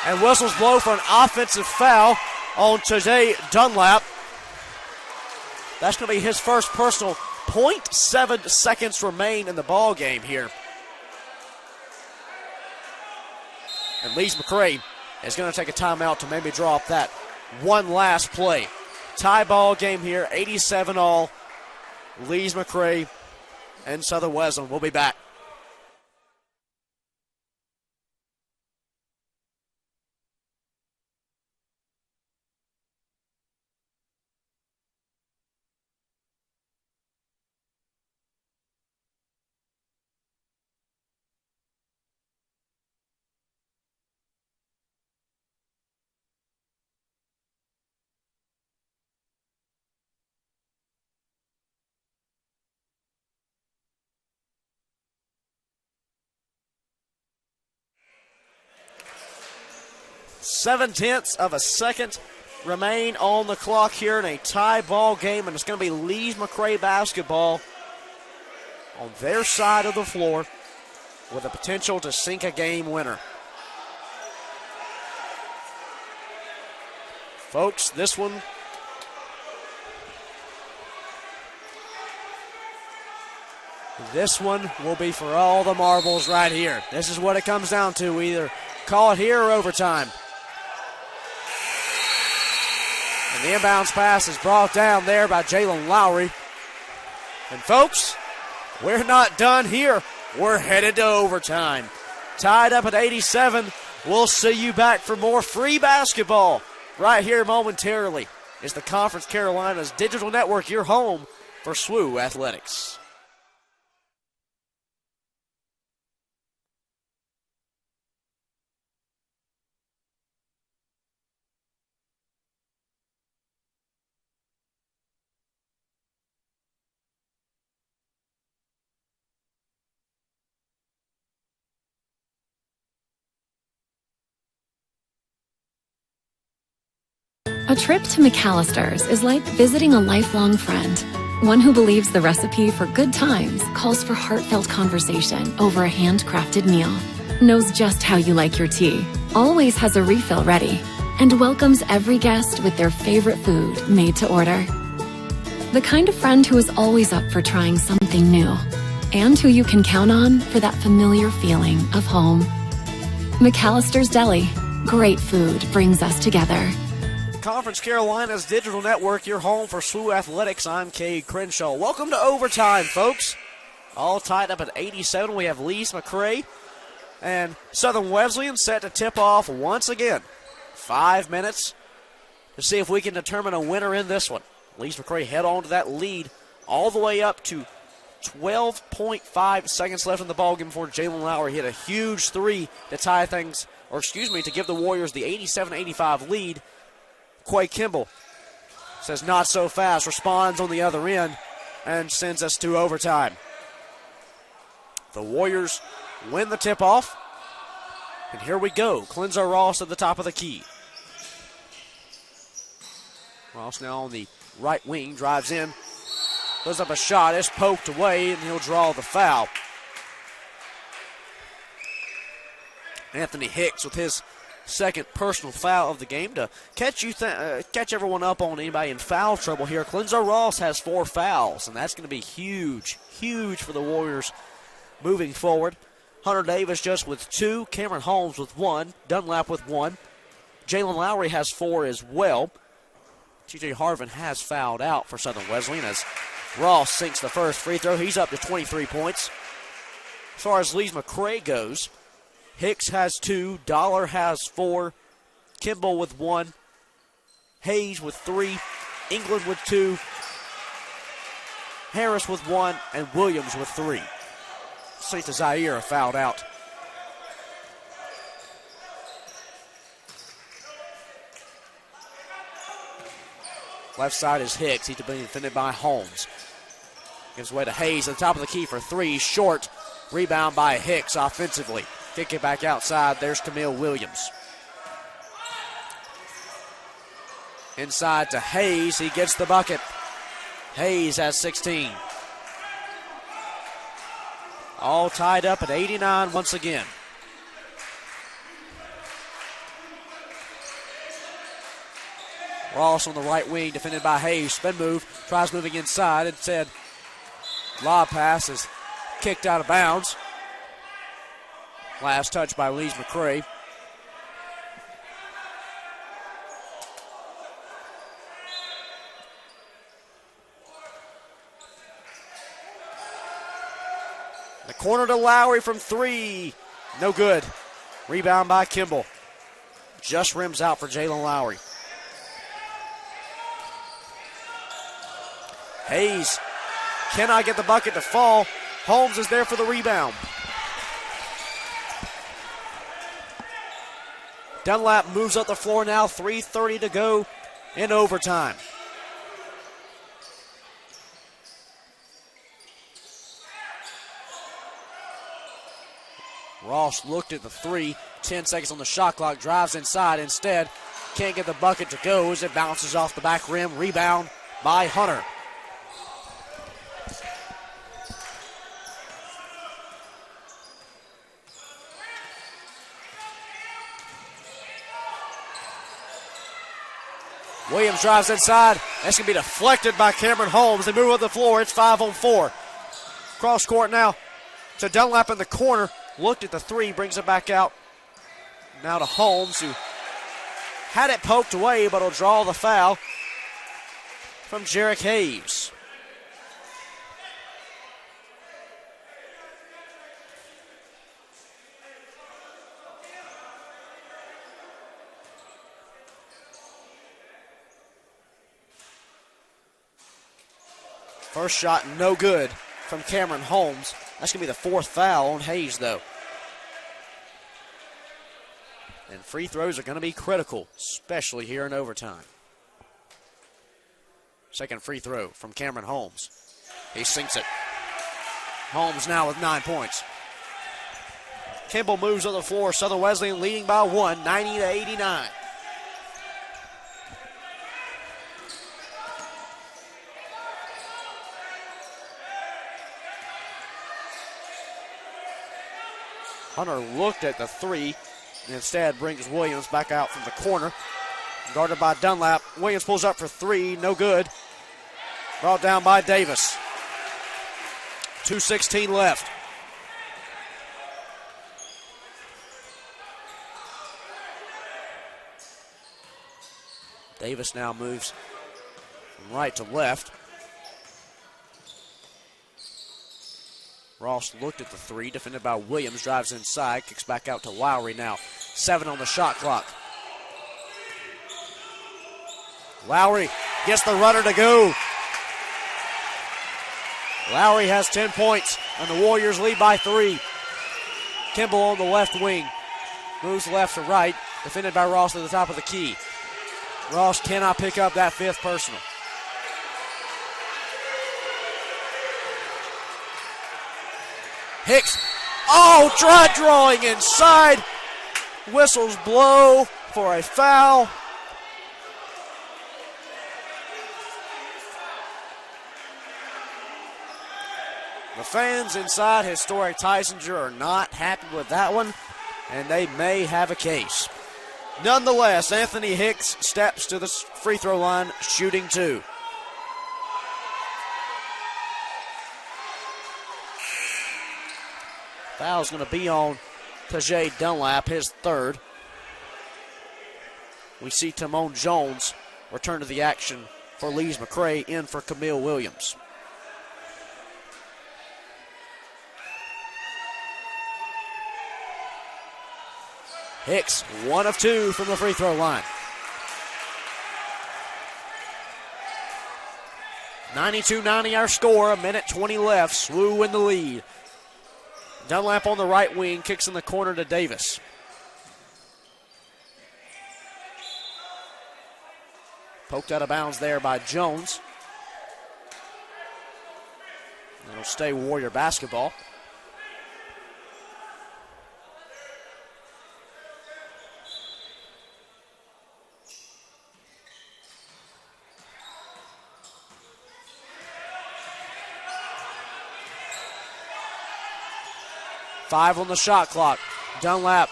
And whistles blow for an offensive foul on Tajay Dunlap. That's going to be his first personal. 0.7 seconds remain in the ball game here. And Lees McRae is going to take a timeout to maybe draw up that one last play. Tie ball game here, 87-all. Lees McRae and Southern Wesleyan. We'll be back. Seven-tenths of a second remain on the clock here in a tie ball game, and it's going to be Lees McRae basketball on their side of the floor with the potential to sink a game winner. Folks, this one will be for all the marbles right here. This is what it comes down to. We either call it here or overtime. And the inbounds pass is brought down there by Jalen Lowry. And folks, we're not done here. We're headed to overtime. Tied up at 87. We'll see you back for more free basketball right here momentarily. It's the Conference Carolinas Digital Network, your home for SWU Athletics. A trip to McAllister's is like visiting a lifelong friend. One who believes the recipe for good times calls for heartfelt conversation over a handcrafted meal. Knows just how you like your tea, always has a refill ready, and welcomes every guest with their favorite food made to order. The kind of friend who is always up for trying something new, and who you can count on for that familiar feeling of home. McAllister's Deli. Great food brings us together. Conference Carolinas Digital Network, your home for SWU Athletics. I'm Cade Crenshaw. Welcome to overtime, folks. All tied up at 87. We have Lees McCray and Southern Wesleyan set to tip off once again. 5 minutes to see if we can determine a winner in this one. Lees McCray head on to that lead all the way up to 12.5 seconds left in the ballgame before Jalen Lowry hit a huge three to tie things, to give the Warriors the 87-85 lead. Quay Kimball says not so fast, responds on the other end, and sends us to overtime. The Warriors win the tip-off, and here we go. Clenzo Ross at the top of the key. Ross now on the right wing, drives in, goes up a shot, it's poked away, and he'll draw the foul. Anthony Hicks with his second personal foul of the game to catch everyone up on anybody in foul trouble here. Clenzo Ross has 4 fouls, and that's going to be huge for the Warriors moving forward. Hunter Davis just with 2, Cameron Holmes with 1, Dunlap with 1. Jalen Lowry has 4 as well. TJ Harvin has fouled out for Southern Wesleyan as Ross sinks the first free throw. He's up to 23 points. As far as Lees McCray goes, Hicks has 2, Dollar has 4, Kimball with 1, Hayes with 3, England with 2, Harris with 1, and Williams with 3. Saita Zaire fouled out. Left side is Hicks. He's being defended by Holmes. Gives way to Hayes at the top of the key for 3. Short. Rebound by Hicks offensively. Kick it back outside. There's Camille Williams. Inside to Hayes. He gets the bucket. Hayes has 16. All tied up at 89 once again. Ross on the right wing, defended by Hayes. Spin move. Tries moving inside. Instead, lob pass is kicked out of bounds. Last touch by Lees McCray. The corner to Lowry from 3. No good. Rebound by Kimball. Just rims out for Jalen Lowry. Hayes cannot get the bucket to fall. Holmes is there for the rebound. Dunlap moves up the floor now. 3:30 to go in overtime. Ross looked at the 3. 10 seconds on the shot clock. Drives inside. Instead, can't get the bucket to go as it bounces off the back rim. Rebound by Hunter. Williams drives inside. That's going to be deflected by Cameron Holmes. They move up the floor. It's 5-on-4. Cross court now to Dunlap in the corner. Looked at the 3, brings it back out. Now to Holmes, who had it poked away, but will draw the foul. from Jarek Hayes. First shot, no good from Cameron Holmes. That's going to be the fourth foul on Hayes, though. And free throws are going to be critical, especially here in overtime. Second free throw from Cameron Holmes. He sinks it. Holmes now with 9 points. Kimball moves on the floor. Southern Wesleyan leading by 1, 90-89. Hunter looked at the three and instead brings Williams back out from the corner. Guarded by Dunlap. Williams pulls up for three, no good. Brought down by Davis. 2:16 left. Davis now moves from right to left. Ross looked at the three, defended by Williams, drives inside, kicks back out to Lowry now. 7 on the shot clock. Lowry gets the runner to go. Lowry has 10 points, and the Warriors lead by 3. Kimball on the left wing. Moves left to right, defended by Ross at the top of the key. Ross cannot pick up that 5th personal. Hicks, drawing inside. Whistles blow for a foul. The fans inside Historic Tysinger are not happy with that one, and they may have a case. Nonetheless, Anthony Hicks steps to the free throw line, shooting 2. Foul's going to be on Tajay Dunlap, his 3rd. We see Timon Jones return to the action for Lees McRae, in for Camille Williams. Hicks, 1 of 2 from the free throw line. 92-90 our score, a minute 20 left. SWU in the lead. Dunlap on the right wing, kicks in the corner to Davis. Poked out of bounds there by Jones. It'll stay Warrior basketball. Five on the shot clock. Dunlap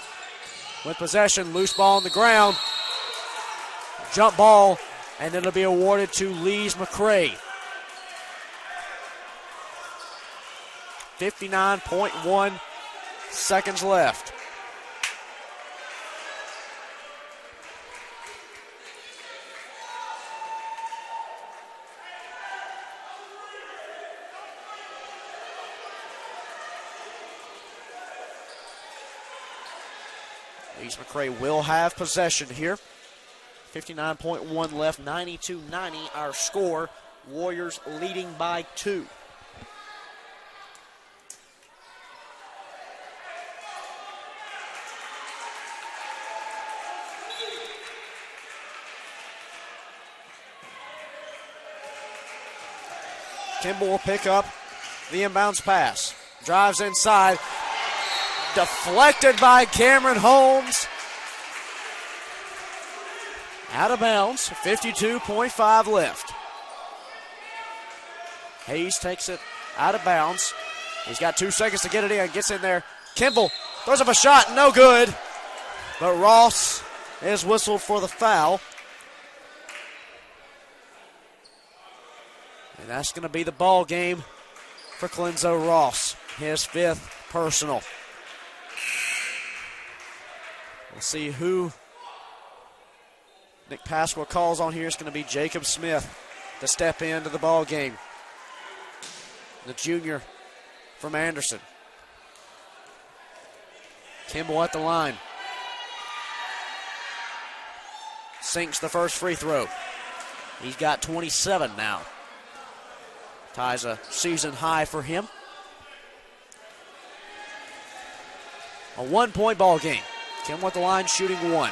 with possession, loose ball on the ground. Jump ball, and it'll be awarded to Lees McRae. 59.1 seconds left. Lees McRae will have possession here. 59.1 left, 92-90 our score. Warriors leading by 2. Kimball will pick up the inbounds pass. Drives inside. Deflected by Cameron Holmes. Out of bounds, 52.5 left. Hayes takes it out of bounds. He's got 2 seconds to get it in, gets in there. Kimball throws up a shot, no good. But Ross is whistled for the foul. And that's going to be the ball game for Clenzo Ross, his 5th personal. We'll see who Nick Pasqua calls on here. It's going to be Jacob Smith. to step into the ball game. The junior from Anderson. Kimball at the line. Sinks the first free throw. He's got 27 now. Ties a season high for him. A 1-point ball game. Kimball at the line shooting 1.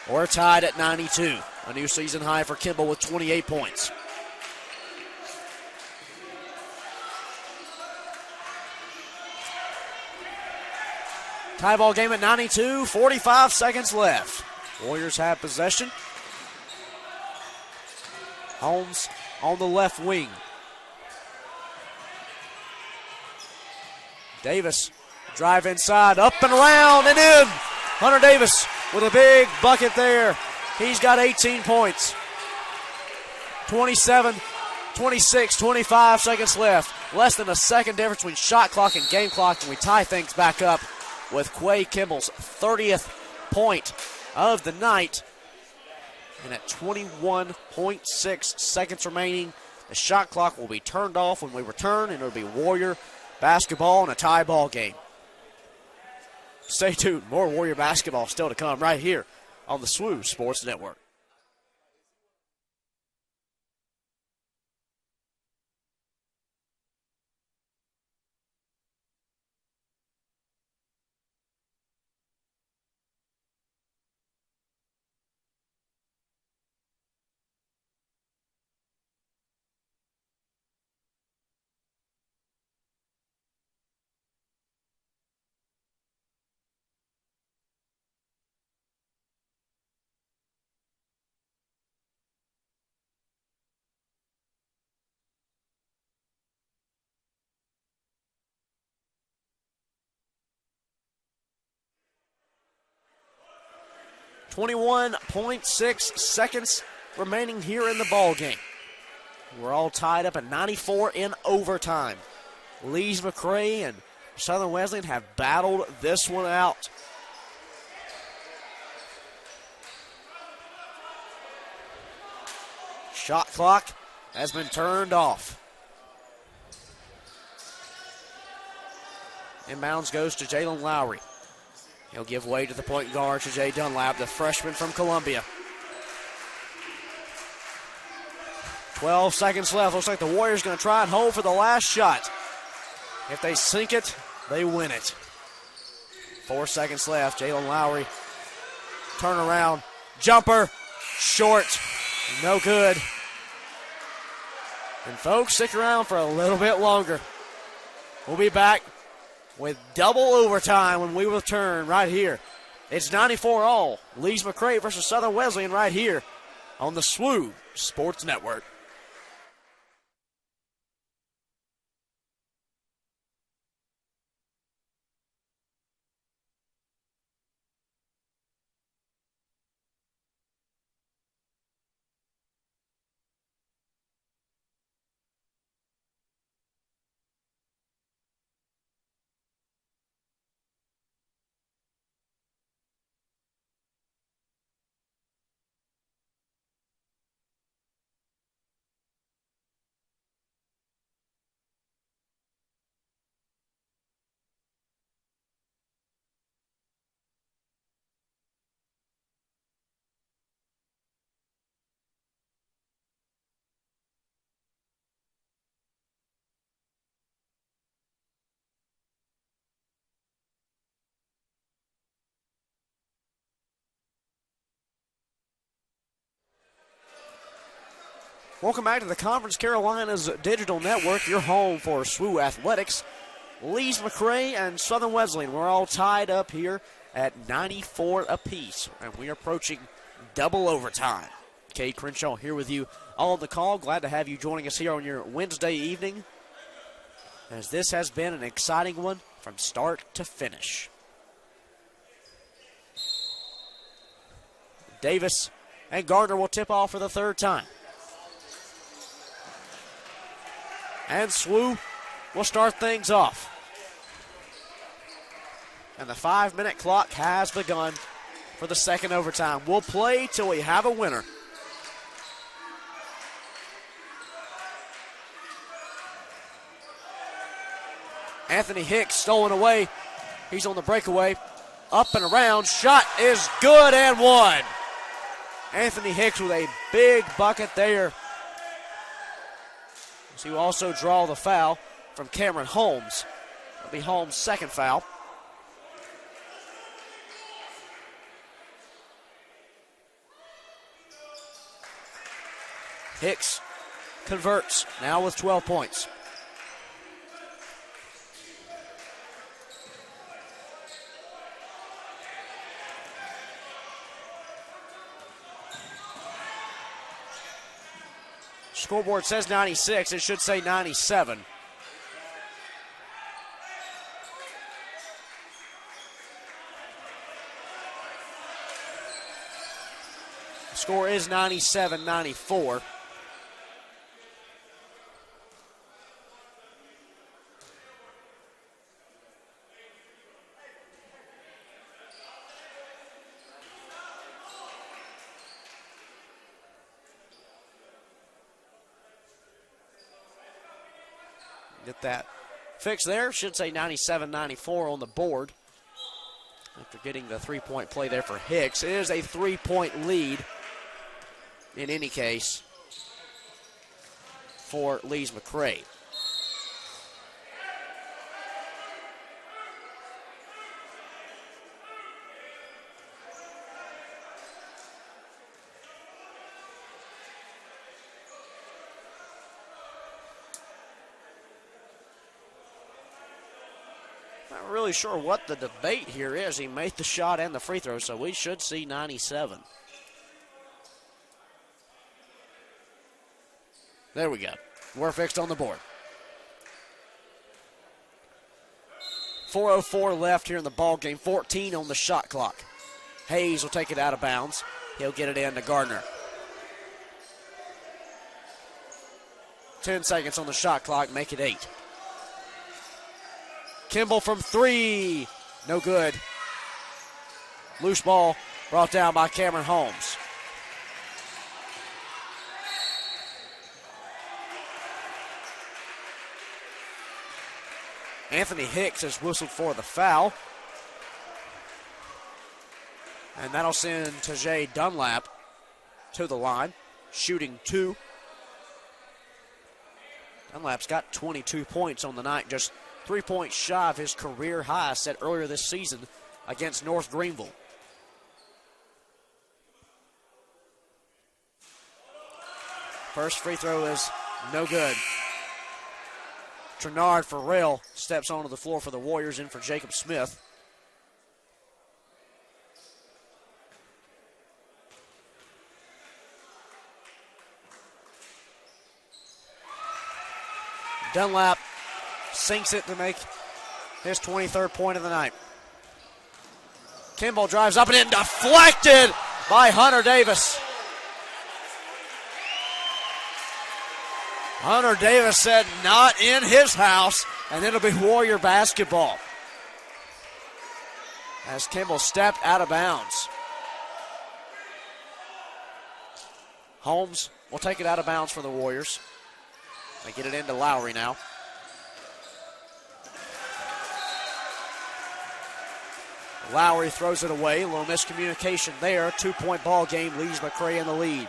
We're tied at 92. A new season high for Kimball with 28 points. Tie ball game at 92, 45 seconds left. Warriors have possession. Holmes on the left wing. Davis, drive inside, up and around and in. Hunter Davis with a big bucket there. He's got 18 points. 27, 26, 25 seconds left. Less than a second difference between shot clock and game clock, and we tie things back up with Quay Kimball's 30th point of the night. And at 21.6 seconds remaining, the shot clock will be turned off when we return, and it'll be Warrior basketball and a tie ball game. Stay tuned. More Warrior basketball still to come right here on the SWU Sports Network. .6 seconds remaining here in the ball game. We're all tied up at 94 in overtime. Lees McRae and Southern Wesleyan have battled this one out. Shot clock has been turned off. Inbounds goes to Jalen Lowry. He'll give way to the point guard, to Jay Dunlap, the freshman from Columbia. 12 seconds left. Looks like the Warriors going to try and hold for the last shot. If they sink it, they win it. 4 seconds left. Jalen Lowry, turnaround, jumper, short, no good. And folks, stick around for a little bit longer. We'll be back with double overtime when we return right here. It's 94 all. Lees McRae versus Southern Wesleyan right here on the SWU Sports Network. Welcome back to the Conference Carolinas Digital Network, your home for SWU Athletics. Lees McRae and Southern Wesleyan, we're all tied up here at 94 apiece, and we are approaching double overtime. Cade Crenshaw here with you on the call. Glad to have you joining us here on your Wednesday evening, as this has been an exciting one from start to finish. Davis and Gardner will tip off for the third time. And SWU will start things off. And the 5-minute clock has begun for the second overtime. We'll play till we have a winner. Anthony Hicks stolen away. He's on the breakaway. Up and around. Shot is good and one. Anthony Hicks with a big bucket there. So he will also draw the foul from Cameron Holmes. That'll be Holmes' second foul. Hicks converts now with 12 points. Scoreboard says 96. It should say 97. The score is 97-94. Get that fixed there. Should say 97-94 on the board. After getting the three-point play there for Hicks. It is a three-point lead in any case for Lees-McRae. Not really sure what the debate here is. He made the shot and the free throw, so we should see 97. There we go. We're fixed on the board. 4:04 left here in the ball game. 14 on the shot clock. Hayes will take it out of bounds. He'll get it in to Gardner. 10 seconds on the shot clock, make it 8. Kimball from 3. No good. Loose ball brought down by Cameron Holmes. Anthony Hicks has whistled for the foul. And that'll send Tajay Dunlap to the line, shooting 2. Dunlap's got 22 points on the night, just 3 points shy of his career high set earlier this season against North Greenville. First free throw is no good. Trenard Farrell steps onto the floor for the Warriors, in for Jacob Smith. Dunlap sinks it to make his 23rd point of the night. Kimball drives up and in, deflected by Hunter Davis. Hunter Davis said not in his house, and it'll be Warrior basketball. As Kimball stepped out of bounds. Holmes will take it out of bounds for the Warriors. They get it into Lowry now. Lowry throws it away. A little miscommunication there. 2-point ball game. Lees-McRae in the lead.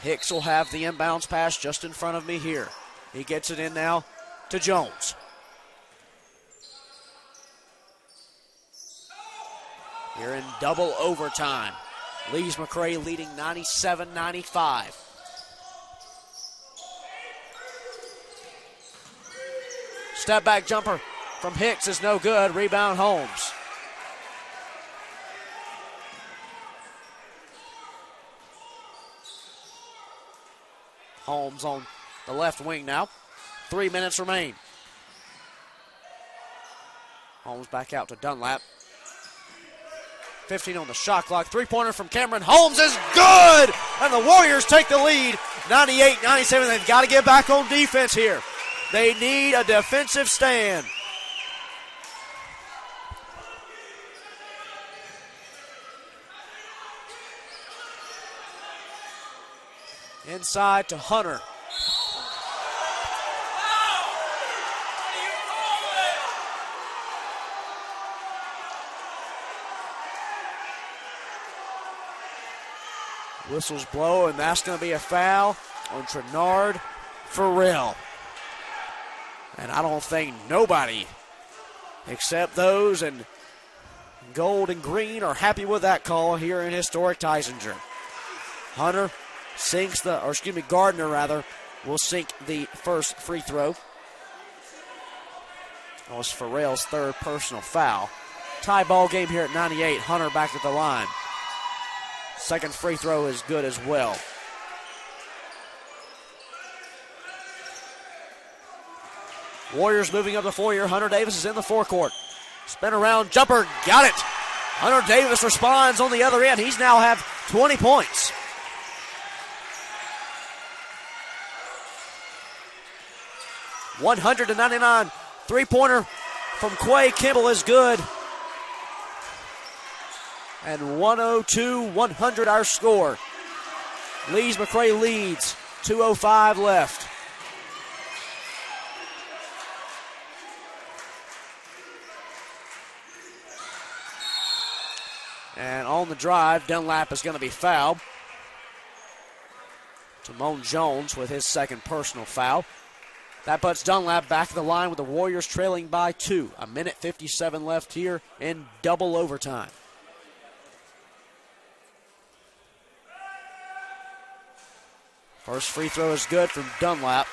Hicks will have the inbounds pass just in front of me here. He gets it in now to Jones. Here in double overtime. Lees-McRae leading 97-95. Step back jumper from Hicks is no good. Rebound Holmes. Holmes on the left wing now. 3 minutes remain. Holmes back out to Dunlap. 15 on the shot clock. Three-pointer from Cameron Holmes is good! And the Warriors take the lead, 98-97. They've got to get back on defense here. They need a defensive stand. Inside to Hunter. Whistles blow, and that's going to be a foul on Trenard Farrell. And I don't think nobody except those in gold and green are happy with that call here in historic Tysinger. Hunter sinks Gardner will sink the first free throw. That was Farrell's third personal foul. Tie ball game here at 98. Hunter back at the line. Second free throw is good as well. Warriors moving up the floor here. Hunter Davis is in the forecourt. Spin around, jumper, got it. Hunter Davis responds on the other end. He's now have 20 points. .199 three-pointer from Quay Kimball is good. And 102-100 our score. Lees-McRae leads. 2:05 left. And on the drive, Dunlap is going to be fouled. Timon Jones with his second personal foul. That puts Dunlap back at the line with the Warriors trailing by 2. 1:57 left here in double overtime. First free throw is good from Dunlap.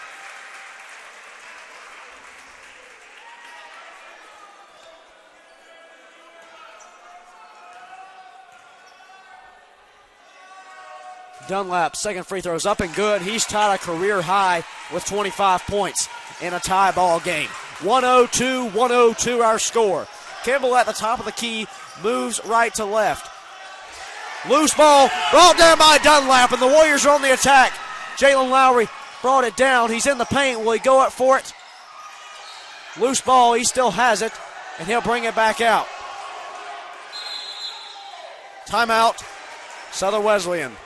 Dunlap, second free throw is up and good. He's tied a career high with 25 points in a tie ball game. 102-102 our score. Kimball at the top of the key, moves right to left. Loose ball brought down by Dunlap, and the Warriors are on the attack. Jalen Lowry brought it down. He's in the paint. Will he go up for it? Loose ball, he still has it, and he'll bring it back out. Timeout, Southern Wesleyan.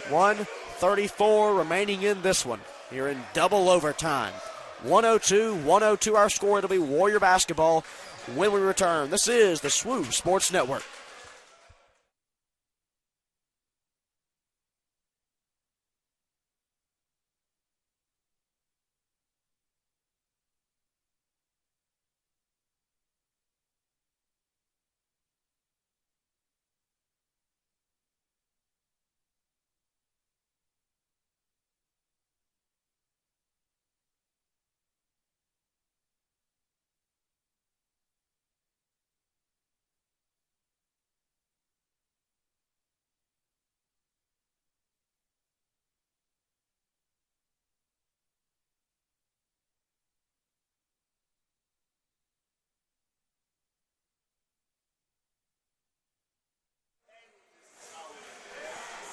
1:34 remaining in this one. Here in double overtime. 102-102 our score. It'll be Warrior basketball when we return. This is the SWU Sports Network.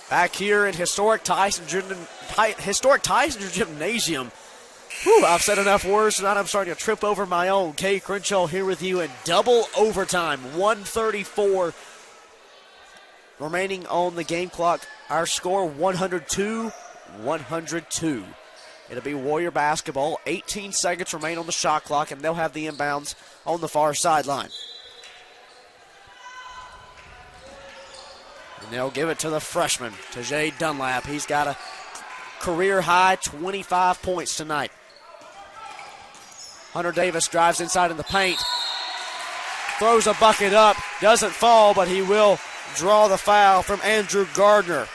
Back here in historic Tysinger Gymnasium. Whew, I've said enough words tonight. I'm starting to trip over my own. Kay Crenshaw here with you in double overtime. 1:34 remaining on the game clock. Our score 102-102. It'll be Warrior basketball. 18 seconds remain on the shot clock, and they'll have the inbounds on the far sideline. And they'll give it to the freshman, Tajay Dunlap. He's got a career-high 25 points tonight. Hunter Davis drives inside in the paint. Throws a bucket up. Doesn't fall, but he will draw the foul from Andrew Gardner.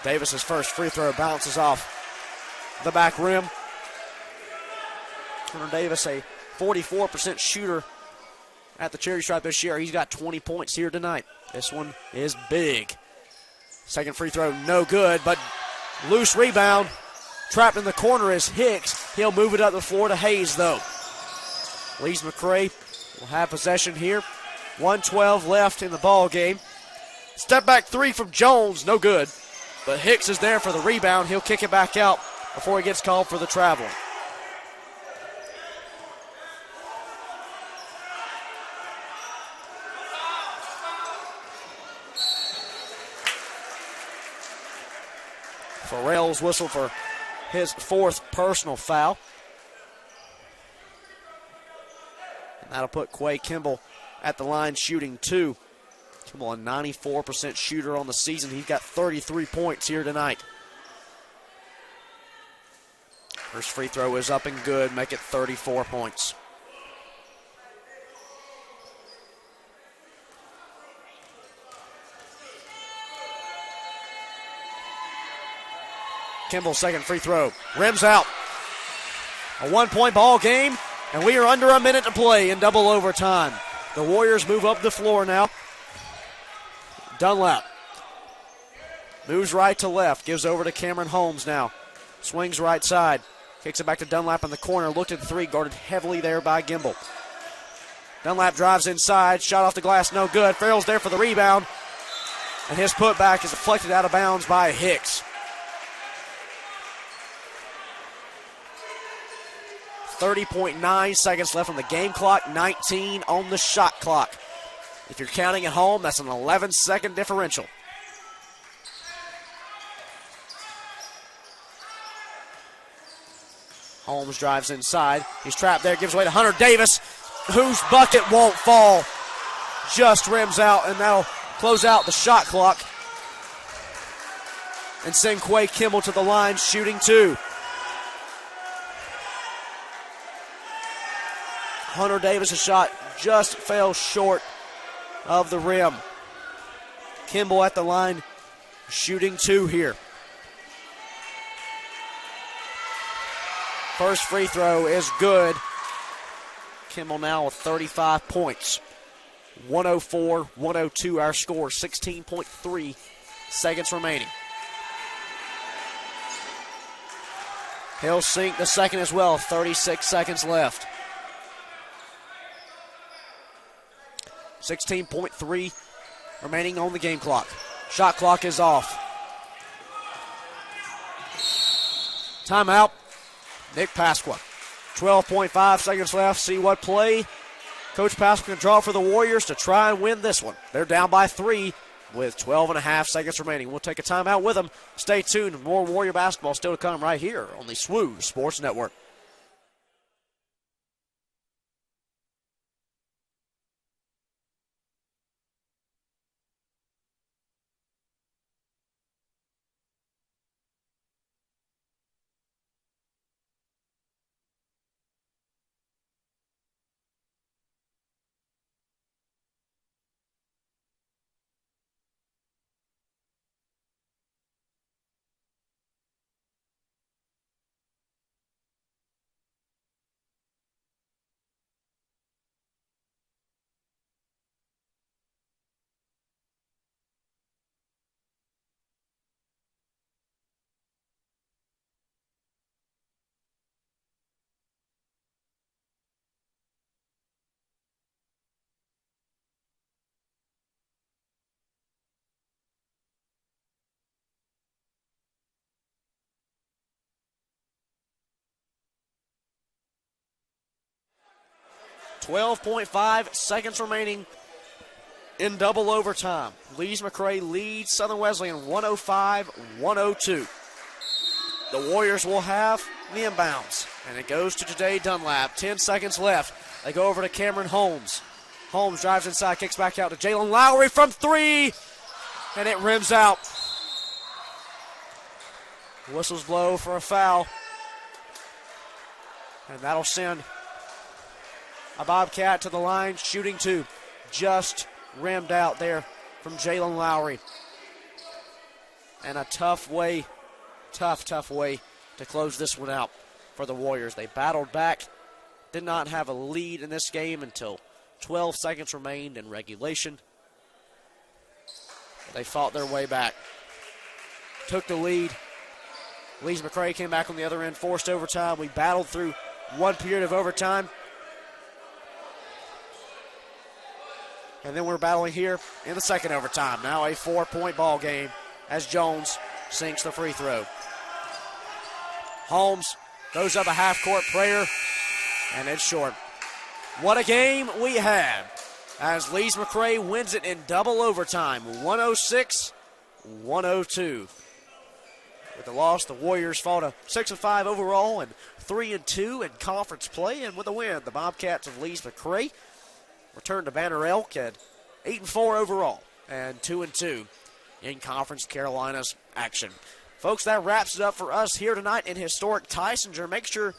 Davis's first free throw bounces off the back rim. Hunter Davis, a 44% shooter at the Cherry Stripe this year. He's got 20 points here tonight. This one is big. Second free throw, no good, but loose rebound. Trapped in the corner is Hicks. He'll move it up the floor to Hayes, though. Lees-McRae will have possession here. 1:12 left in the ball game. Step back three from Jones, no good. But Hicks is there for the rebound. He'll kick it back out before he gets called for the travel. Farrell's whistle for his 4th personal foul. And that'll put Quay Kimble at the line shooting 2. Kimble a 94% shooter on the season. He's got 33 points here tonight. First free throw is up and good, make it 34 points. Kimball's second free throw, rims out. A 1-point ball game, and we are under a minute to play in double overtime. The Warriors move up the floor now. Dunlap moves right to left, gives over to Cameron Holmes now. Swings right side, kicks it back to Dunlap in the corner, looked at the 3, guarded heavily there by Gimble. Dunlap drives inside, shot off the glass, no good. Farrell's there for the rebound, and his putback is deflected out of bounds by Hicks. 30.9 seconds left on the game clock, 19 on the shot clock. If you're counting at home, that's an 11-second differential. Holmes drives inside. He's trapped there, gives away to Hunter Davis, whose bucket won't fall. Just rims out, and that'll close out the shot clock and send Quay Kimble to the line, shooting 2. Hunter Davis' shot just fell short of the rim. Kimble at the line, shooting 2 here. First free throw is good. Kimble now with 35 points. 104-102 our score, 16.3 seconds remaining. He'll sink the second as well, 36 seconds left. 16.3 remaining on the game clock. Shot clock is off. Timeout. Nick Pasqua. 12.5 seconds left. See what play Coach Pasqua can draw for the Warriors to try and win this one. They're down by 3 with 12.5 seconds remaining. We'll take a timeout with them. Stay tuned. More Warrior basketball still to come right here on the SWU Sports Network. .5 seconds remaining in double overtime. Lees-McRae leads Southern Wesleyan 105-102. The Warriors will have the inbounds, and it goes to Ja'Day Dunlap. 10 seconds left. They go over to Cameron Holmes. Holmes drives inside, kicks back out to Jalen Lowry from 3, and it rims out. Whistles blow for a foul, and that'll send a Bobcat to the line, shooting 2. Just rimmed out there from Jalen Lowry. And a tough way to close this one out for the Warriors. They battled back, did not have a lead in this game until 12 seconds remained in regulation. They fought their way back, took the lead. Lees-McRae came back on the other end, forced overtime. We battled through one period of overtime. And then we're battling here in the second overtime. Now a 4-point ball game as Jones sinks the free throw. Holmes throws up a half-court prayer, and it's short. What a game we had as Lees-McRae wins it in double overtime, 106-102. With the loss, the Warriors fall to 6-5 overall and 3-2 in conference play. And with a win, the Bobcats of Lees McRae return to Banner Elk at 8-4 overall and 2-2 in Conference Carolinas action. Folks, that wraps it up for us here tonight in historic Tysinger. Make sure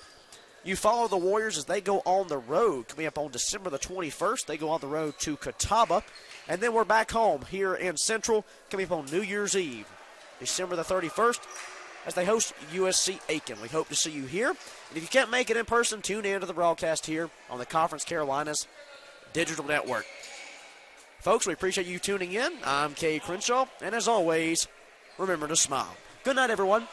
you follow the Warriors as they go on the road. Coming up on December the 21st, they go on the road to Catawba. And then we're back home here in Central, coming up on New Year's Eve, December the 31st, as they host USC Aiken. We hope to see you here. And if you can't make it in person, tune in to the broadcast here on the Conference Carolinas Digital Network. Folks, we appreciate you tuning in. I'm Kay Crenshaw, and as always, remember to smile. Good night, everyone.